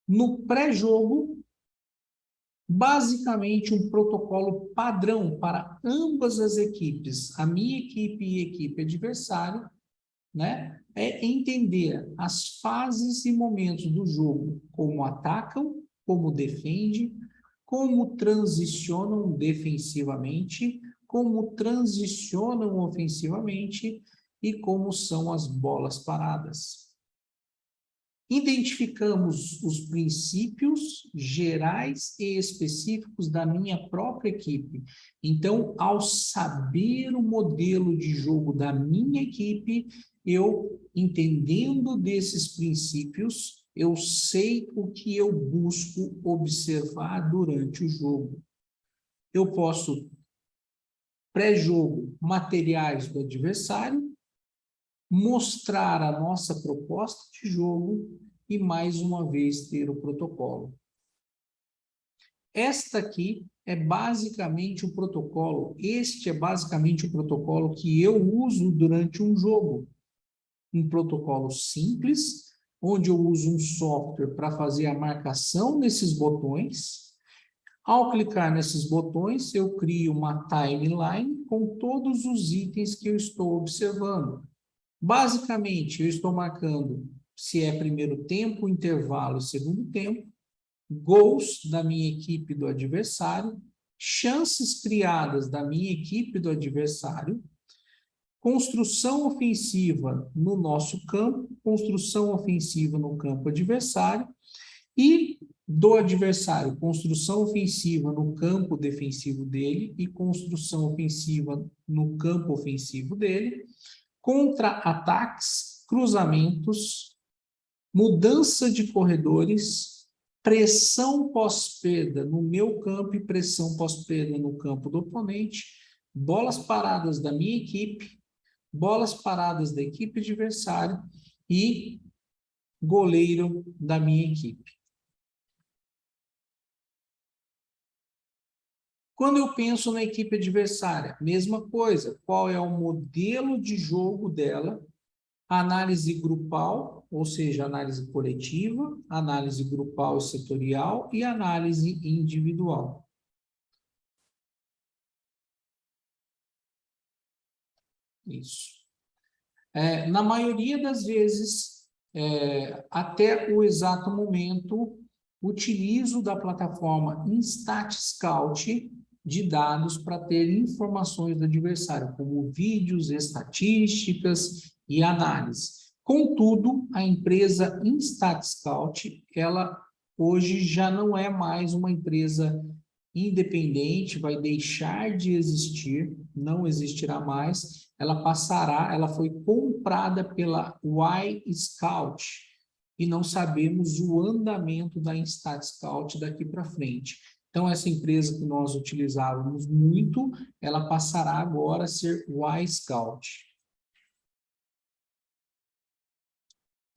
no pré-jogo, basicamente um protocolo padrão para ambas as equipes, a minha equipe e a equipe adversária, né? É entender as fases e momentos do jogo, como atacam, como defendem, como transicionam defensivamente, como transicionam ofensivamente e como são as bolas paradas. Identificamos os princípios gerais e específicos da minha própria equipe. Então, ao saber o modelo de jogo da minha equipe, eu, entendendo desses princípios, eu sei o que eu busco observar durante o jogo. Eu posso, pré-jogo, materiais do adversário, mostrar a nossa proposta de jogo e, mais uma vez, ter o protocolo. Esta aqui é basicamente o protocolo, este é basicamente o protocolo que eu uso durante um jogo. Um protocolo simples, onde eu uso um software para fazer a marcação desses botões. Ao clicar nesses botões, eu crio uma timeline com todos os itens que eu estou observando. Basicamente, eu estou marcando se é primeiro tempo, intervalo e segundo tempo, gols da minha equipe e do adversário, chances criadas da minha equipe e do adversário, construção ofensiva no nosso campo, construção ofensiva no campo adversário e do adversário, construção ofensiva no campo defensivo dele e construção ofensiva no campo ofensivo dele, contra-ataques, cruzamentos, mudança de corredores, pressão pós-perda no meu campo e pressão pós-perda no campo do oponente, bolas paradas da minha equipe, bolas paradas da equipe adversária e goleiro da minha equipe. Quando eu penso na equipe adversária, mesma coisa. Qual é o modelo de jogo dela? Análise grupal, ou seja, análise coletiva, análise grupal e setorial e análise individual. Isso. Na maioria das vezes, até o exato momento, utilizo da plataforma InstatScout de dados para ter informações do adversário, como vídeos, estatísticas e análise. Contudo, a empresa InstatScout, ela hoje já não é mais uma empresa independente, vai deixar de existir, não existirá mais, ela foi comprada pela Y-Scout, e não sabemos o andamento da InstatScout daqui para frente. Então, essa empresa que nós utilizávamos muito, ela passará agora a ser Y-Scout.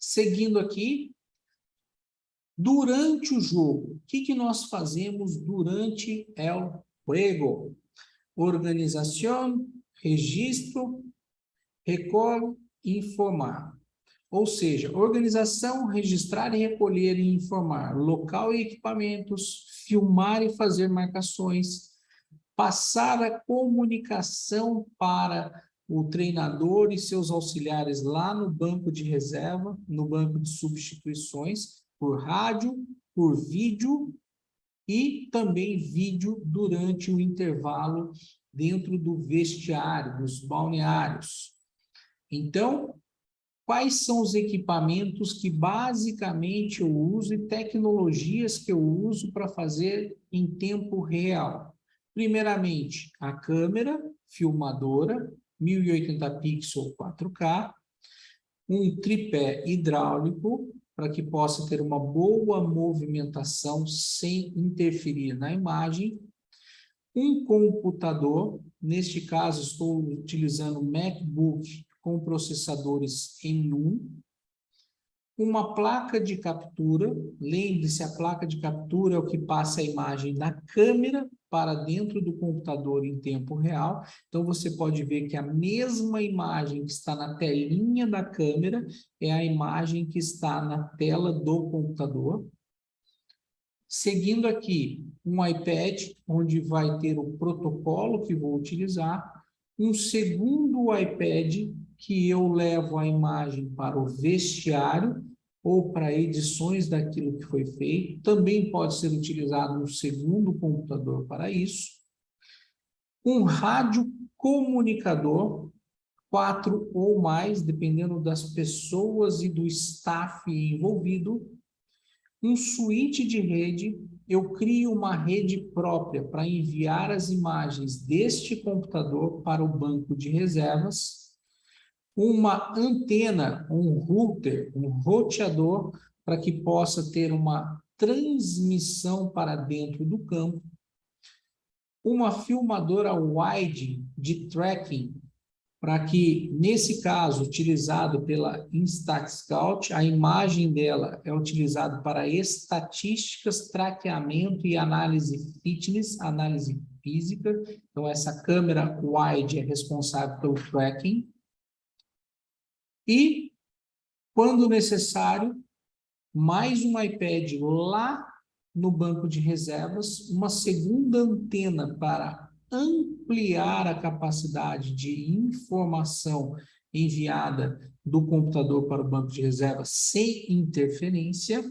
Seguindo aqui, durante o jogo, o que nós fazemos durante o juego? Organização, registro, recolhe e informar. Ou seja, organização, registrar e recolher e informar, local e equipamentos, filmar e fazer marcações, passar a comunicação para o treinador e seus auxiliares lá no banco de reserva, no banco de substituições, por rádio, por vídeo e também vídeo durante o intervalo dentro do vestiário, dos balneários. Então, quais são os equipamentos que basicamente eu uso e tecnologias que eu uso para fazer em tempo real? Primeiramente, a câmera filmadora, 1080 pixels 4K, um tripé hidráulico, para que possa ter uma boa movimentação sem interferir na imagem, um computador, neste caso estou utilizando um MacBook com processadores M1, uma placa de captura, lembre-se, a placa de captura é o que passa a imagem da câmera para dentro do computador em tempo real. Então, você pode ver que a mesma imagem que está na telinha da câmera é a imagem que está na tela do computador. Seguindo aqui, um iPad, onde vai ter o protocolo que vou utilizar, um segundo iPad, que eu levo a imagem para o vestiário ou para edições daquilo que foi feito. Também pode ser utilizado um segundo computador para isso. Um rádio comunicador, 4 ou mais, dependendo das pessoas e do staff envolvido. Um switch de rede, eu crio uma rede própria para enviar as imagens deste computador para o banco de reservas. Uma antena, um router, um roteador, para que possa ter uma transmissão para dentro do campo. Uma filmadora wide de tracking, para que, nesse caso, utilizado pela InstatScout, a imagem dela é utilizada para estatísticas, traqueamento e análise fitness, análise física. Então, essa câmera wide é responsável pelo tracking. E, quando necessário, mais um iPad lá no banco de reservas, uma segunda antena para ampliar a capacidade de informação enviada do computador para o banco de reservas sem interferência,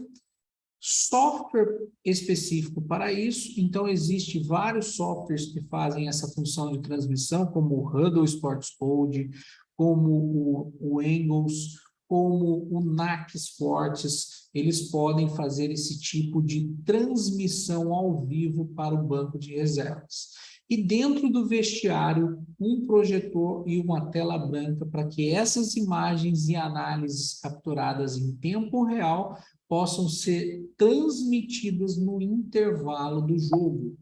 software específico para isso. Então, existem vários softwares que fazem essa função de transmissão, como o Hudl Sports Code, como o Angles, como o NAC Sports, eles podem fazer esse tipo de transmissão ao vivo para o banco de reservas. E dentro do vestiário, um projetor e uma tela branca para que essas imagens e análises capturadas em tempo real possam ser transmitidas no intervalo do jogo.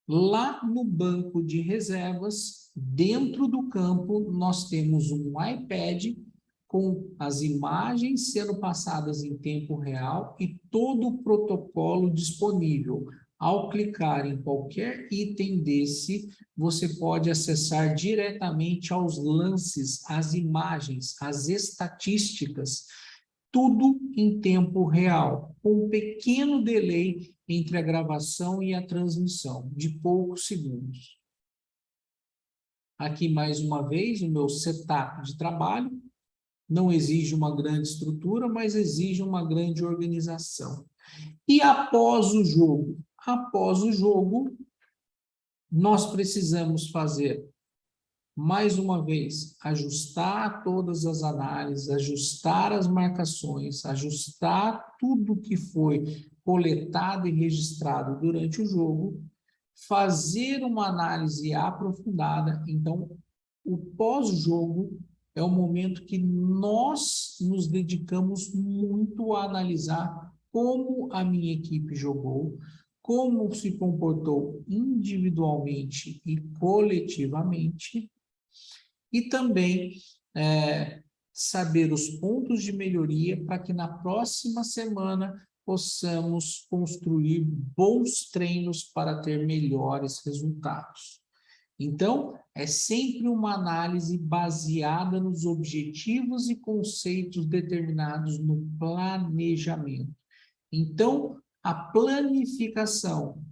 Lá no banco de reservas, dentro do campo, nós temos um iPad com as imagens sendo passadas em tempo real e todo o protocolo disponível. Ao clicar em qualquer item desse, você pode acessar diretamente aos lances, às imagens, às estatísticas, tudo em tempo real, com um pequeno delay entre a gravação e a transmissão, de poucos segundos. Aqui, mais uma vez, o meu setup de trabalho. Não exige uma grande estrutura, mas exige uma grande organização. E após o jogo? após o jogo, nós precisamos fazer, mais uma vez, ajustar todas as análises, ajustar as marcações, ajustar tudo que foi coletado e registrado durante o jogo, fazer uma análise aprofundada. Então, o pós-jogo é o momento que nós nos dedicamos muito a analisar como a minha equipe jogou, como se comportou individualmente e coletivamente, e também saber os pontos de melhoria para que na próxima semana possamos construir bons treinos para ter melhores resultados. Então, é sempre uma análise baseada nos objetivos e conceitos determinados no planejamento. Então, a planificação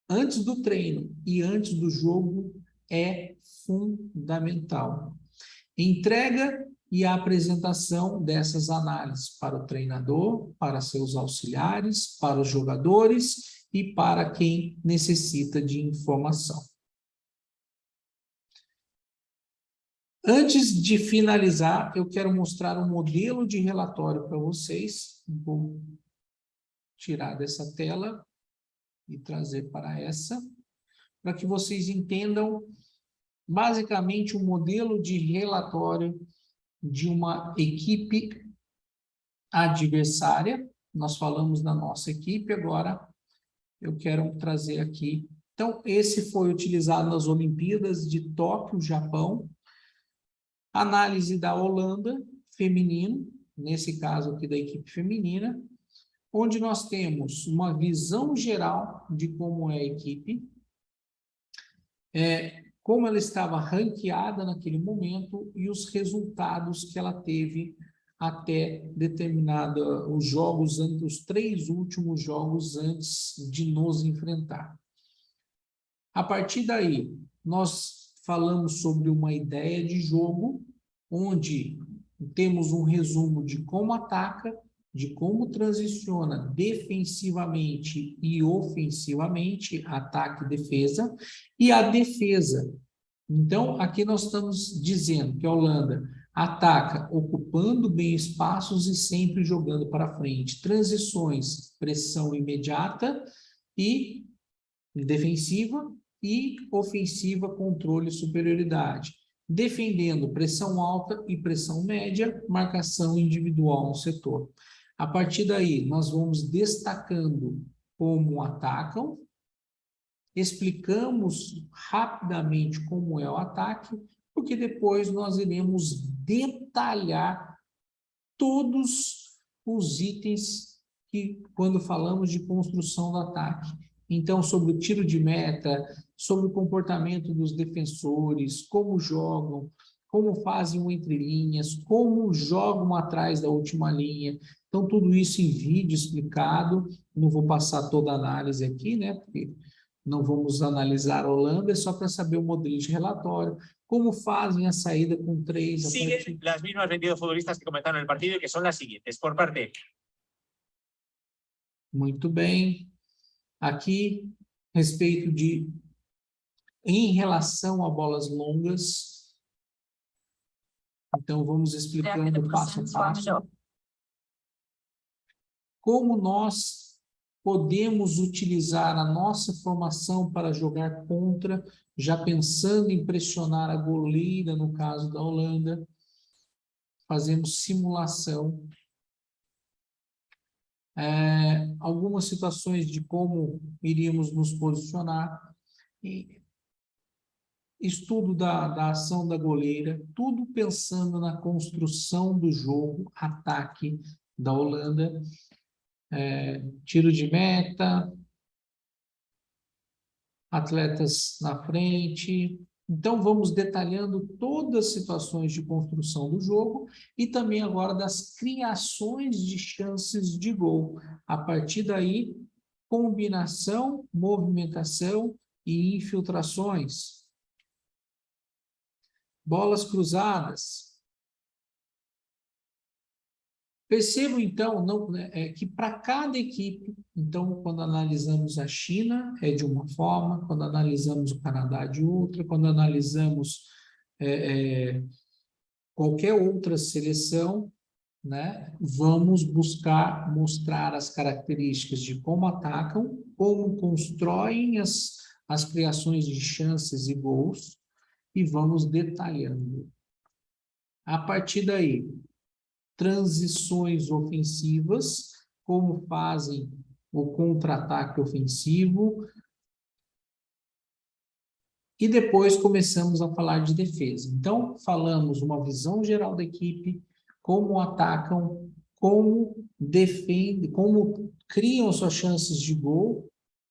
antes do treino e antes do jogo é fundamental. Entrega e a apresentação dessas análises para o treinador, para seus auxiliares, para os jogadores e para quem necessita de informação. Antes de finalizar, eu quero mostrar um modelo de relatório para vocês. Vou tirar dessa tela e trazer para essa, para que vocês entendam basicamente um modelo de relatório de uma equipe adversária. Nós falamos da nossa equipe, agora eu quero trazer aqui. Então, esse foi utilizado nas Olimpíadas de Tóquio, Japão. Análise da Holanda, feminino, nesse caso aqui da equipe feminina, onde nós temos uma visão geral de como é a equipe, como ela estava ranqueada naquele momento e os resultados que ela teve até os jogos, os 3 últimos jogos antes de nos enfrentar. A partir daí, nós falamos sobre uma ideia de jogo, onde temos um resumo de como ataca, de como transiciona defensivamente e ofensivamente, ataque e defesa, e a defesa. Então, aqui nós estamos dizendo que a Holanda ataca ocupando bem espaços e sempre jogando para frente. Transições, pressão imediata e defensiva, e ofensiva, controle e superioridade. Defendendo pressão alta e pressão média, marcação individual no setor. A partir daí, nós vamos destacando como atacam, explicamos rapidamente como é o ataque, porque depois nós iremos detalhar todos os itens que, quando falamos de construção do ataque. Então, sobre o tiro de meta, sobre o comportamento dos defensores, como jogam, como fazem o entre linhas, como jogam atrás da última linha. Então, tudo isso em vídeo explicado. Não vou passar toda a análise aqui, né? Porque não vamos analisar a Holanda, é só para saber o modelo de relatório, como fazem a saída com 3. Siguen las mismas 22 futbolistas que comenzaron el partido y que son las siguientes. Por parte. Muito bem. Aqui, respeito de, em relação a bolas longas, então vamos explicando passo a passo como nós podemos utilizar a nossa formação para jogar contra, já pensando em pressionar a goleira, no caso da Holanda. Fazemos simulação. Algumas situações de como iríamos nos posicionar. E estudo da ação da goleira, tudo pensando na construção do jogo, ataque da Holanda. Tiro de meta, atletas na frente. Então, vamos detalhando todas as situações de construção do jogo e também agora das criações de chances de gol. A partir daí, combinação, movimentação e infiltrações. Bolas cruzadas. Percebo, então, que para cada equipe, então, quando analisamos a China, é de uma forma, quando analisamos o Canadá, de outra, quando analisamos qualquer outra seleção, né, vamos buscar mostrar as características de como atacam, como constroem as criações de chances e gols, e vamos detalhando. A partir daí, transições ofensivas, como fazem o contra-ataque ofensivo, e depois começamos a falar de defesa. Então, falamos uma visão geral da equipe, como atacam, como defendem, como criam suas chances de gol,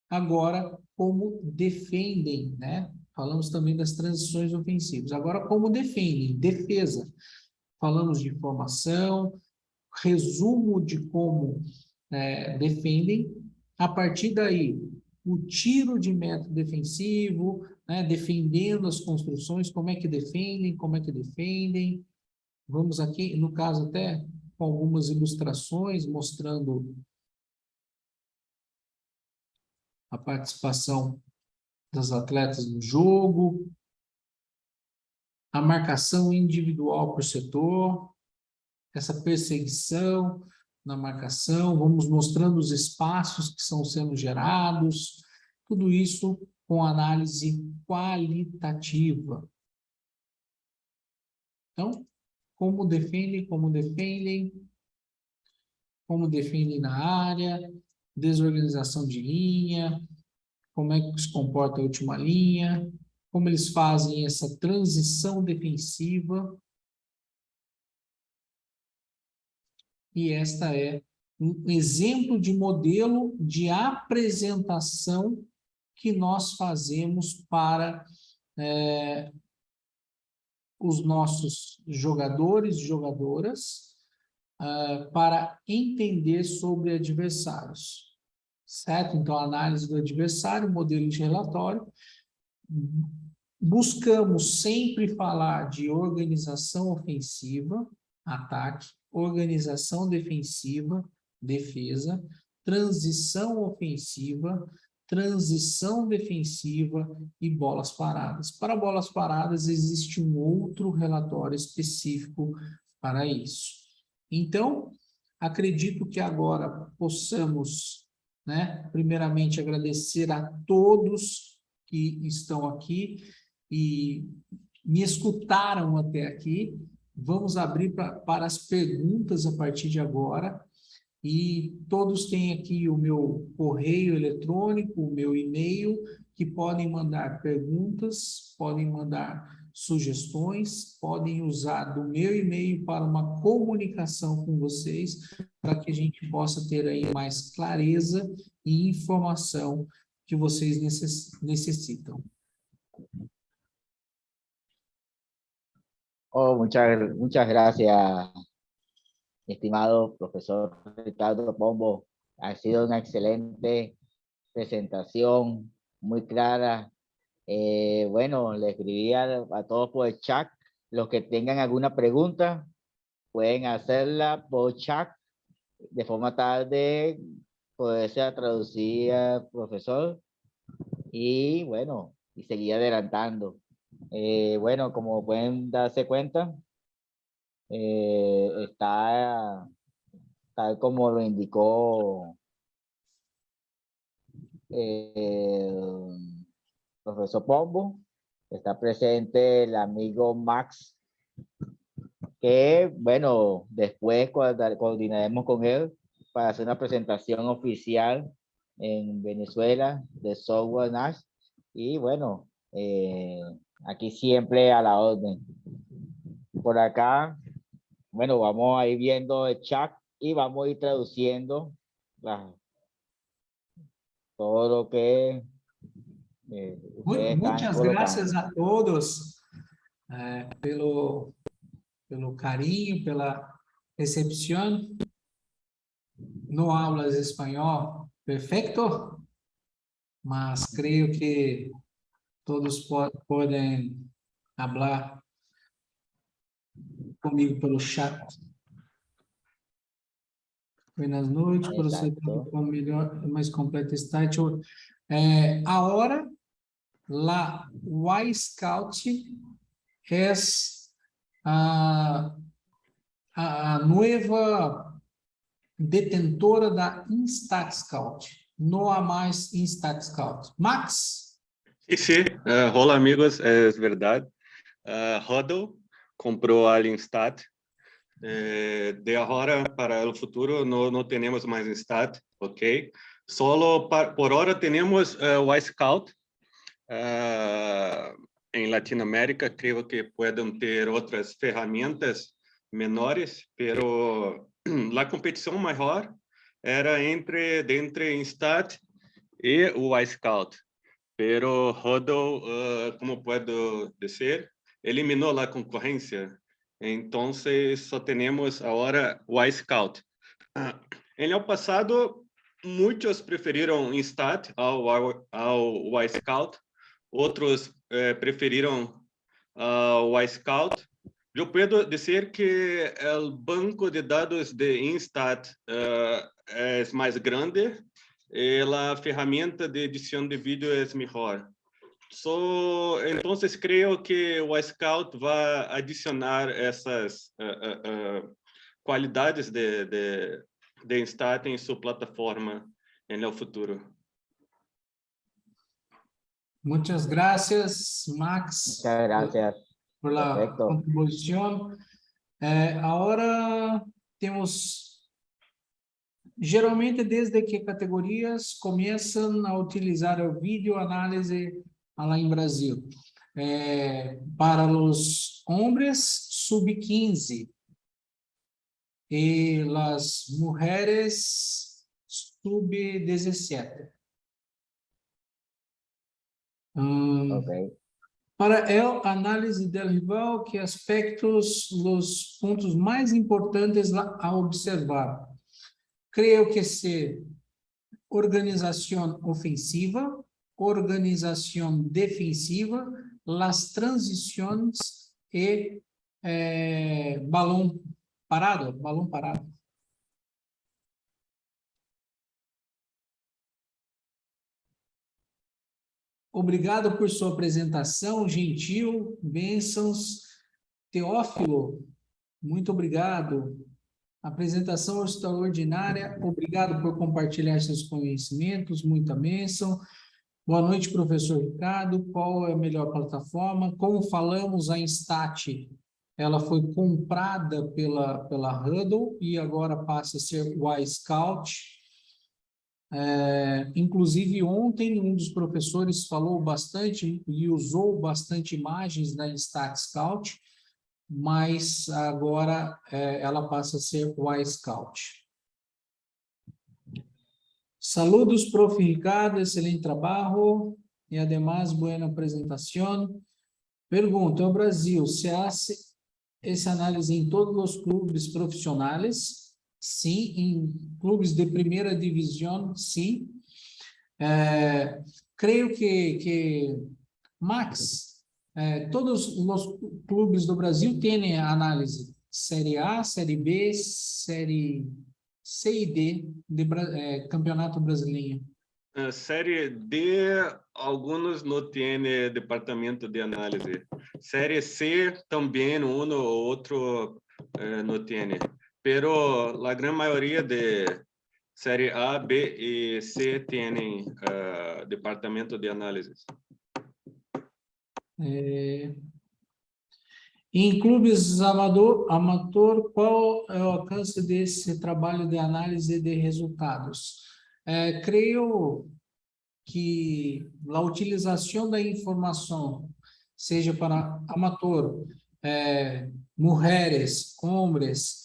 agora como defendem, né? Falamos também das transições ofensivas. Agora, como defendem, defesa. Falamos de formação, resumo de como defendem. A partir daí, o tiro de método defensivo, né, defendendo as construções, como é que defendem, como é que defendem. Vamos aqui, no caso até com algumas ilustrações mostrando a participação das atletas no jogo, a marcação individual por setor, essa perseguição na marcação, vamos mostrando os espaços que estão sendo gerados, tudo isso com análise qualitativa. Então, como defendem na área, desorganização de linha, como é que se comporta a última linha, como eles fazem essa transição defensiva. E esta é um exemplo de modelo de apresentação que nós fazemos para os nossos jogadores e jogadoras para entender sobre adversários, certo? Então, análise do adversário, modelo de relatório. Buscamos sempre falar de organização ofensiva, ataque, organização defensiva, defesa, transição ofensiva, transição defensiva e bolas paradas. Para bolas paradas, existe um outro relatório específico para isso. Então, acredito que agora possamos, né, primeiramente agradecer a todos que estão aqui e me escutaram até aqui. Vamos abrir para as perguntas a partir de agora. E todos têm aqui o meu correio eletrônico, o meu e-mail, que podem mandar perguntas, podem mandar sugestões, podem usar do meu e-mail para uma comunicação com vocês, para que a gente possa ter aí mais clareza e informação que vocês necessitam. Oh, muchas gracias, estimado profesor Ricardo Pombo. Ha sido una excelente presentación, muy clara. Bueno, le escribí a todos por el chat. Los que tengan alguna pregunta, pueden hacerla por chat de forma tal de poderse traducir al profesor y bueno, y seguir adelantando. Bueno, como pueden darse cuenta, está tal como lo indicó el profesor Pombo, está presente el amigo Max, que bueno, después coordinaremos con él para hacer una presentación oficial en Venezuela de Software Nash. Y bueno, aquí siempre a la orden. Por acá, bueno, vamos a ir viendo el chat y vamos a ir traduciendo todo lo que ustedes están Muchas gracias a todos pelo carinho, pela recepção. No hablas espanhol perfeito, mas creio que todos podem falar comigo pelo chat. Buenas noites, por você Exacto. com melhor, mais completa stat. Ahora, la Y-Scout es a nueva detentora da InStatScout. No há mais InStatScout. Max? Sí, sí. Hola amigos, es verdad. Huddle comprou a Alienstat. De agora para o futuro não temos mais Instat, ok? Solo por hora temos Y-Scout. Em Latinoamérica, creio que podem ter outras ferramentas menores, pero a competição maior era entre Instat e o Y-Scout. Pero Huddle, como puedo dizer, eliminou a concorrência. Então, só temos agora o Y-Scout. Em el passado, muitos preferiram Instat ao Y-Scout, outros preferiram o Y-Scout. Eu posso dizer que o banco de dados de Instat é mais grande e a ferramenta de edição de vídeo é melhor. Então, creio que o Y-Scout vai adicionar essas qualidades de Instat em sua plataforma no futuro. Muchas gracias, Max, Muchas gracias. por la Perfecto. contribución. Ahora temos, geralmente, desde que categorias começam a utilizar o vídeo análise lá em Brasil. Para os homens, sub-15. E as mulheres, sub-17. Ok. Para el análise del rival, que aspectos, os pontos mais importantes a observar? Creio que ser organização ofensiva, organização defensiva, as transições e balão parado. Obrigado por sua apresentação, gentil, bênçãos. Teófilo, muito obrigado. Apresentação extraordinária, obrigado por compartilhar seus conhecimentos, muita bênção. Boa noite, professor Ricardo. Qual é a melhor plataforma? Como falamos, a Instat, ela foi comprada pela Huddle e agora passa a ser o Y-Scout. Inclusive, ontem, um dos professores falou bastante e usou bastante imagens da InStatScout, mas agora ela passa a ser o Y-Scout. Saludos, prof. Ricardo, excelente trabalho e, además, boa apresentação. Pergunta, o Brasil, se hace essa análise em todos os clubes profissionais? Sim, em clubes de primeira divisão, sim. Creio que Max, todos os clubes do Brasil têm a análise Série A, Série B, Série C e D de Campeonato Brasileiro. Série D, alguns não têm departamento de análise. Série C, também um ou outro não tem. Pero a grande maioria de Série A, B e C tem departamento de análise. Em clubes amador, qual é o alcance desse trabalho de análise de resultados? Creio que a utilização da informação, seja para amador, mulheres, homens,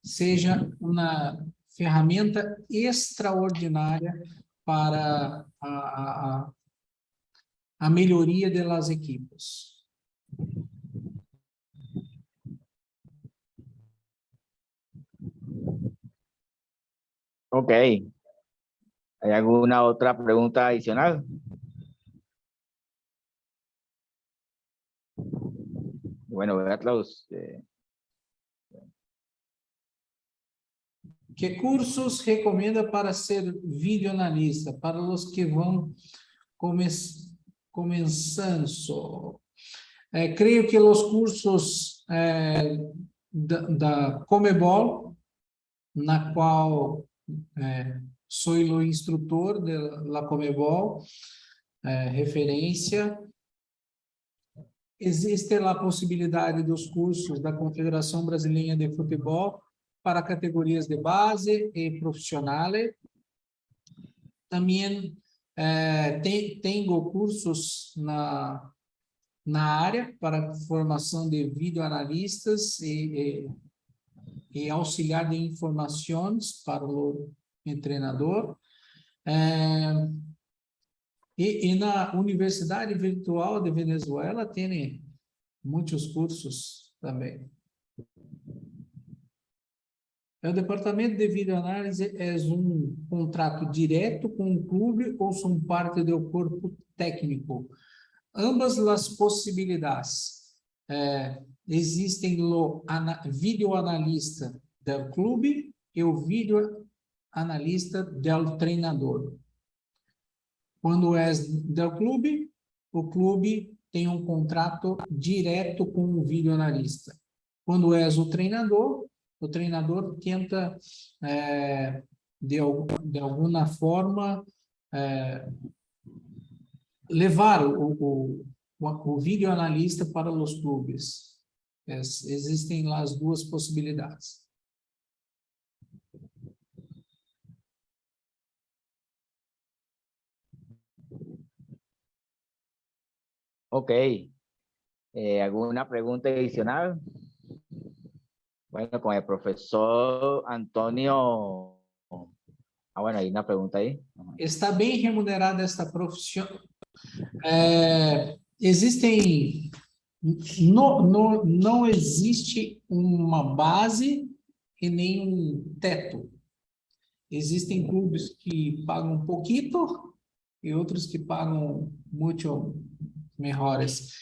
seja uma ferramenta extraordinária para a melhoria das equipes. Ok. ¿Hay alguna otra pregunta adicional? Bueno, Atlas, ¿Qué cursos recomienda para ser videoanalista? Para los que van comenzando. Creio que os cursos da Comebol, na qual sou o instrutor da Comebol, referência. Existe a possibilidade dos cursos da Confederação Brasileira de Futebol para categorias de base e profissionais. Também tenho cursos na área para formação de videoanalistas e auxiliar de informações para o treinador. E na Universidade Virtual de Venezuela tem muitos cursos também. O departamento de videoanálise é contrato direto com o clube ou são parte do corpo técnico? Ambas as possibilidades. Existem o videoanalista do clube e o videoanalista do treinador. Quando é do clube, o clube tem contrato direto com o videoanalista. Quando é o treinador tenta, de alguma forma, levar o videoanalista para os clubes. Existem lá as duas possibilidades. Ok. ¿Alguna pregunta adicional? Bueno, con el profesor Antonio. Bueno, hay una pregunta ahí. Está bem remunerada esta profissão? Existem... Não existe uma base e nem teto. Existem clubes que pagam um pouquinho e outros que pagam muito melhores.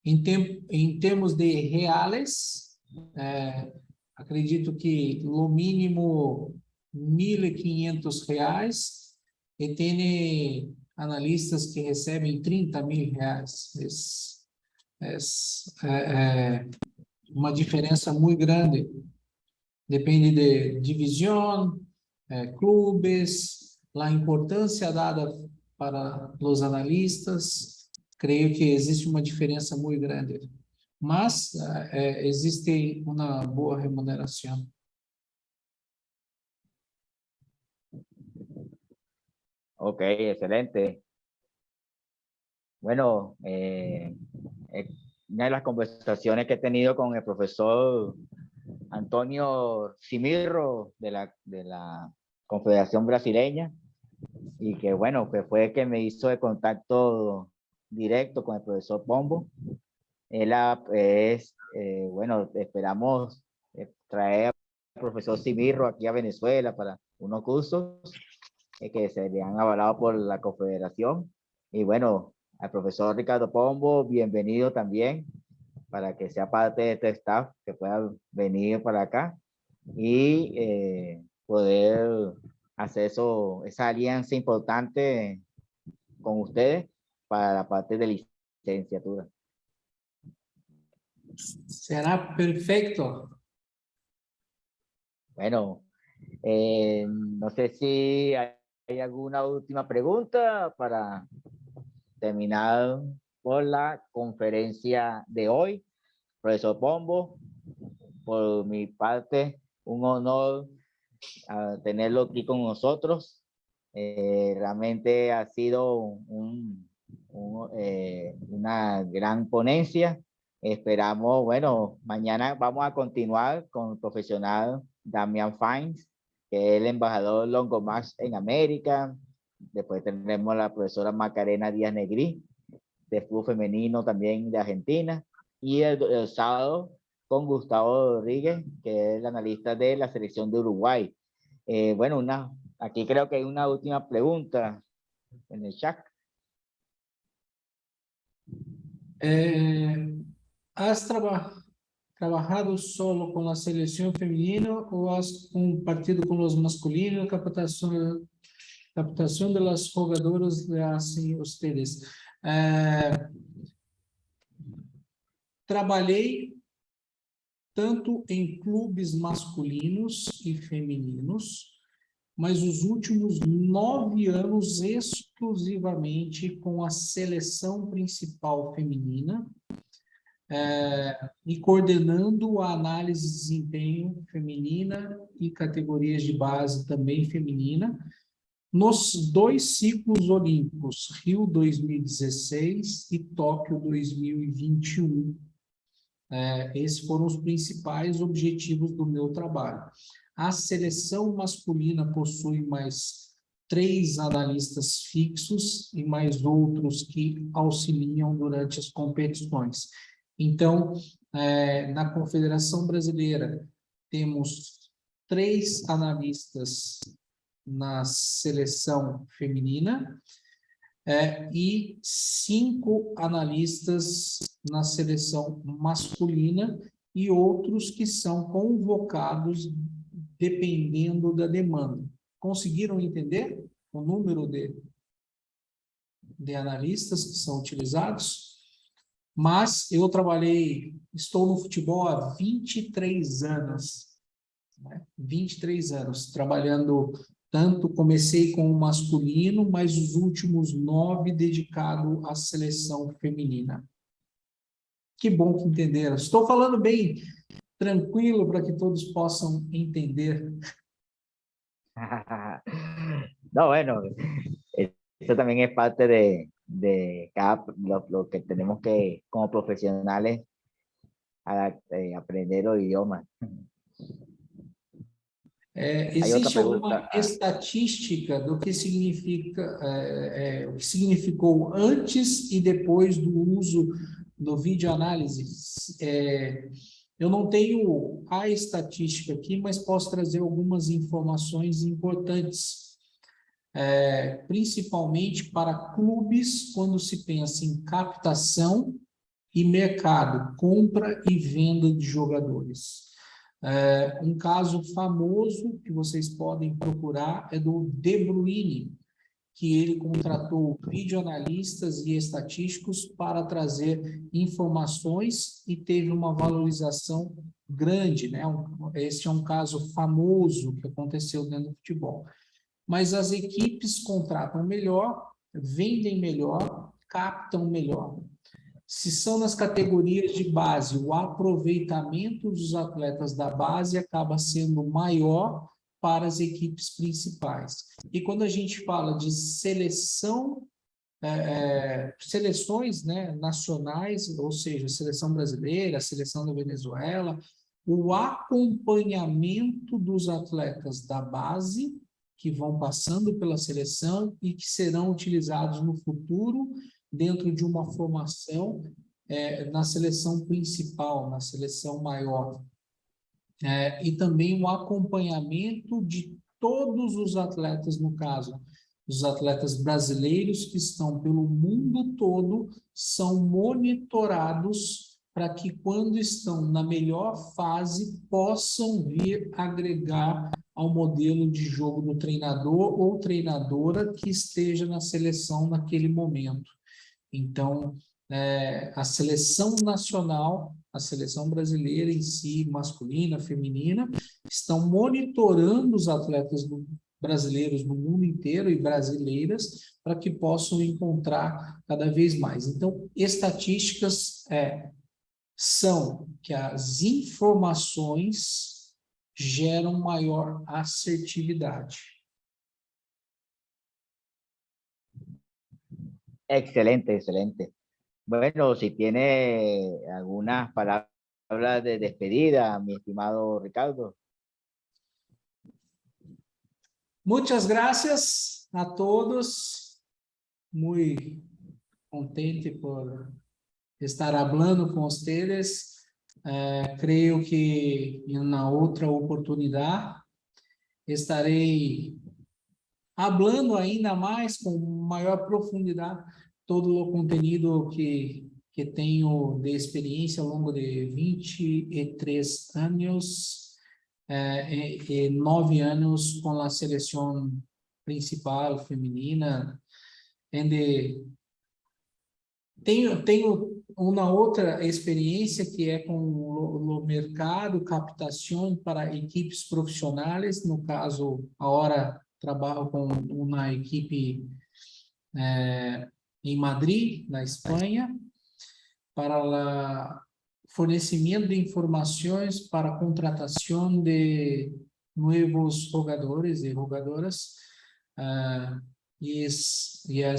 Em termos de reais, acredito que no mínimo R$1.500 e tem analistas que recebem R$30.000. É uma diferença muito grande. Depende de divisão, clubes, a importância dada para os analistas. Creio que existe uma diferença muito grande. Mas existe uma boa remuneração. Ok, excelente. Bueno, una de las conversaciones que he tenido con el profesor Antonio Cimirro de la Confederación Brasileña, y que bueno, que fue que me hizo el contacto directo con el profesor Pombo. Él bueno, esperamos traer al profesor Cimirro aquí a Venezuela para unos cursos que se le han avalado por la Confederación. Y bueno, al profesor Ricardo Pombo, bienvenido también, para que sea parte de este staff, que pueda venir para acá y poder hacer esa alianza importante con ustedes para la parte de licenciatura. Será perfecto. Bueno, no sé si hay alguna última pregunta para terminar por la conferencia de hoy. Profesor Pombo, por mi parte, un honor tenerlo aquí con nosotros. Realmente ha sido una gran ponencia. Esperamos, bueno, mañana vamos a continuar con el profesional Damian Fines, que es el embajador Longomax en América. Después tendremos a la profesora Macarena Díaz Negrí, de fútbol femenino también de Argentina. Y el sábado con Gustavo Rodríguez, que es el analista de la selección de Uruguay. Bueno, aquí creo que hay una última pregunta en el chat. Has trabajado solo con la selección femenina o has compartido con los masculinos? Captación de las jugadoras de hacen ustedes. Trabalhei tanto em clubes masculinos e femininos, mas os últimos 9 anos exclusivamente com a seleção principal feminina, e coordenando a análise de desempenho feminina e categorias de base também feminina, nos 2 ciclos olímpicos, Rio 2016 e Tóquio 2021. Esses foram os principais objetivos do meu trabalho. A seleção masculina possui mais 3 analistas fixos e mais outros que auxiliam durante as competições. Então, na Confederação Brasileira, temos 3 analistas na seleção feminina e 5 analistas na seleção masculina e outros que são convocados dependendo da demanda. Conseguiram entender o número de analistas que são utilizados? Mas eu estou no futebol há 23 anos, né? 23 anos, trabalhando tanto, comecei com o masculino, mas os últimos 9 dedicado à seleção feminina. Que bom que entenderam. Estou falando bem tranquilo para que todos possam entender. No, bueno, eso también es parte de cada, lo que tenemos que, como profesionales, aprender los idiomas. Existe alguma estatística do que significa, o que significou antes e depois do uso do videoanálise? Eu não tenho a estatística aqui, mas posso trazer algumas informações importantes, principalmente para clubes, quando se pensa em captação e mercado, compra e venda de jogadores. Um caso famoso que vocês podem procurar é do De Bruyne, que ele contratou videoanalistas e estatísticos para trazer informações e teve uma valorização grande, né? Esse é um caso famoso que aconteceu dentro do futebol. Mas as equipes contratam melhor, vendem melhor, captam melhor. Se são nas categorias de base, o aproveitamento dos atletas da base acaba sendo maior para as equipes principais. E quando a gente fala de seleções, né, nacionais, ou seja, a seleção brasileira, a seleção da Venezuela, o acompanhamento dos atletas da base que vão passando pela seleção e que serão utilizados no futuro dentro de uma formação na seleção principal, na seleção maior. E também o acompanhamento de todos os atletas, no caso, os atletas brasileiros que estão pelo mundo todo, são monitorados para que, quando estão na melhor fase, possam vir agregar ao modelo de jogo do treinador ou treinadora que esteja na seleção naquele momento. Então, a seleção nacional, a seleção brasileira em si, masculina, feminina, estão monitorando os atletas brasileiros no mundo inteiro e brasileiras para que possam encontrar cada vez mais. Então, estatísticas são que as informações geram maior assertividade. Excelente, excelente. Bueno, si tiene algunas palabras de despedida, mi estimado Ricardo. Muchas gracias a todos. Muy contente por estar hablando con ustedes. Creo que en una otra oportunidad estarei hablando ainda mais com maior profundidade todo o conteúdo que que tenho de experiência ao longo de 23 anos, e 9 anos com a seleção principal feminina. Tenho uma outra experiência que é com o mercado, captação para equipes profissionais. No caso, agora trabalho com uma equipe em Madrid, na Espanha, para o fornecimento de informações para a contratação de novos jogadores e jogadoras. E é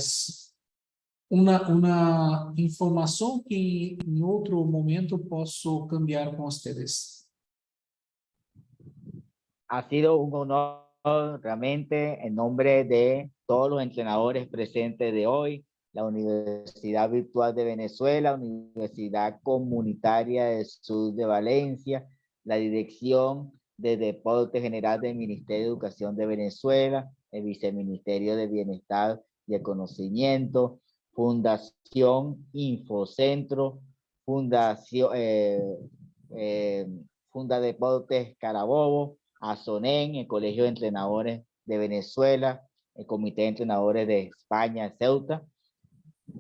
uma informação que em outro momento posso cambiar com vocês. Ha sido un honor realmente en nombre de todos los entrenadores presentes de hoy, la Universidad Virtual de Venezuela, Universidad Comunitaria del Sur de Valencia, la Dirección de Deporte General del Ministerio de Educación de Venezuela, el Viceministerio de Bienestar y el Conocimiento, Fundación Infocentro, Fundación Funda Deportes Carabobo, ASONEN, el Colegio de Entrenadores de Venezuela, el Comité de Entrenadores de España, Ceuta,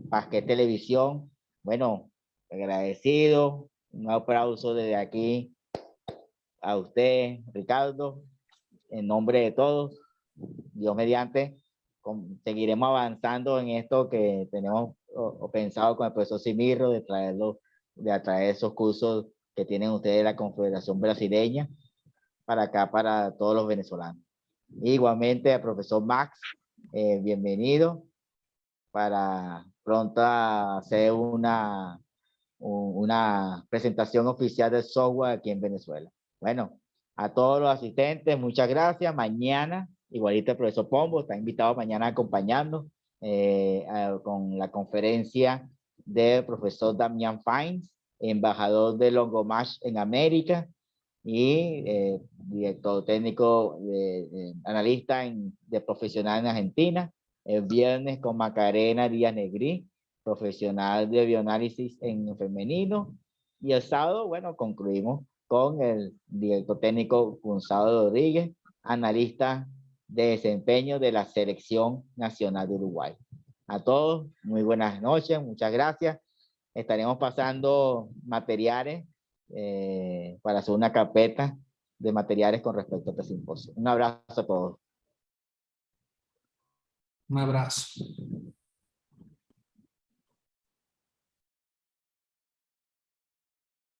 Pasquet Televisión. Bueno, agradecido, un aplauso desde aquí a usted, Ricardo, en nombre de todos. Dios mediante, seguiremos avanzando en esto que tenemos pensado con el profesor Simirro, de atraer esos cursos que tienen ustedes de la Confederación Brasileña para acá, para todos los venezolanos. Igualmente al profesor Max, bienvenido, para pronto hacer una presentación oficial del software aquí en Venezuela. Bueno, a todos los asistentes, muchas gracias. Mañana, igualito el profesor Pombo, está invitado mañana a acompañarnos con la conferencia del profesor Damián Fines, embajador de Longomash en América y director técnico, analista de profesional en Argentina. El viernes con Macarena Díaz Negrí, profesional de bioanálisis en femenino. Y el sábado, bueno, concluimos con el director técnico Gonzalo Rodríguez, analista de desempeño de la Selección Nacional de Uruguay. A todos, muy buenas noches, muchas gracias. Estaremos pasando materiales para hacer una carpeta de materiales con respecto a este simposio. Un abrazo a todos. Um abraço.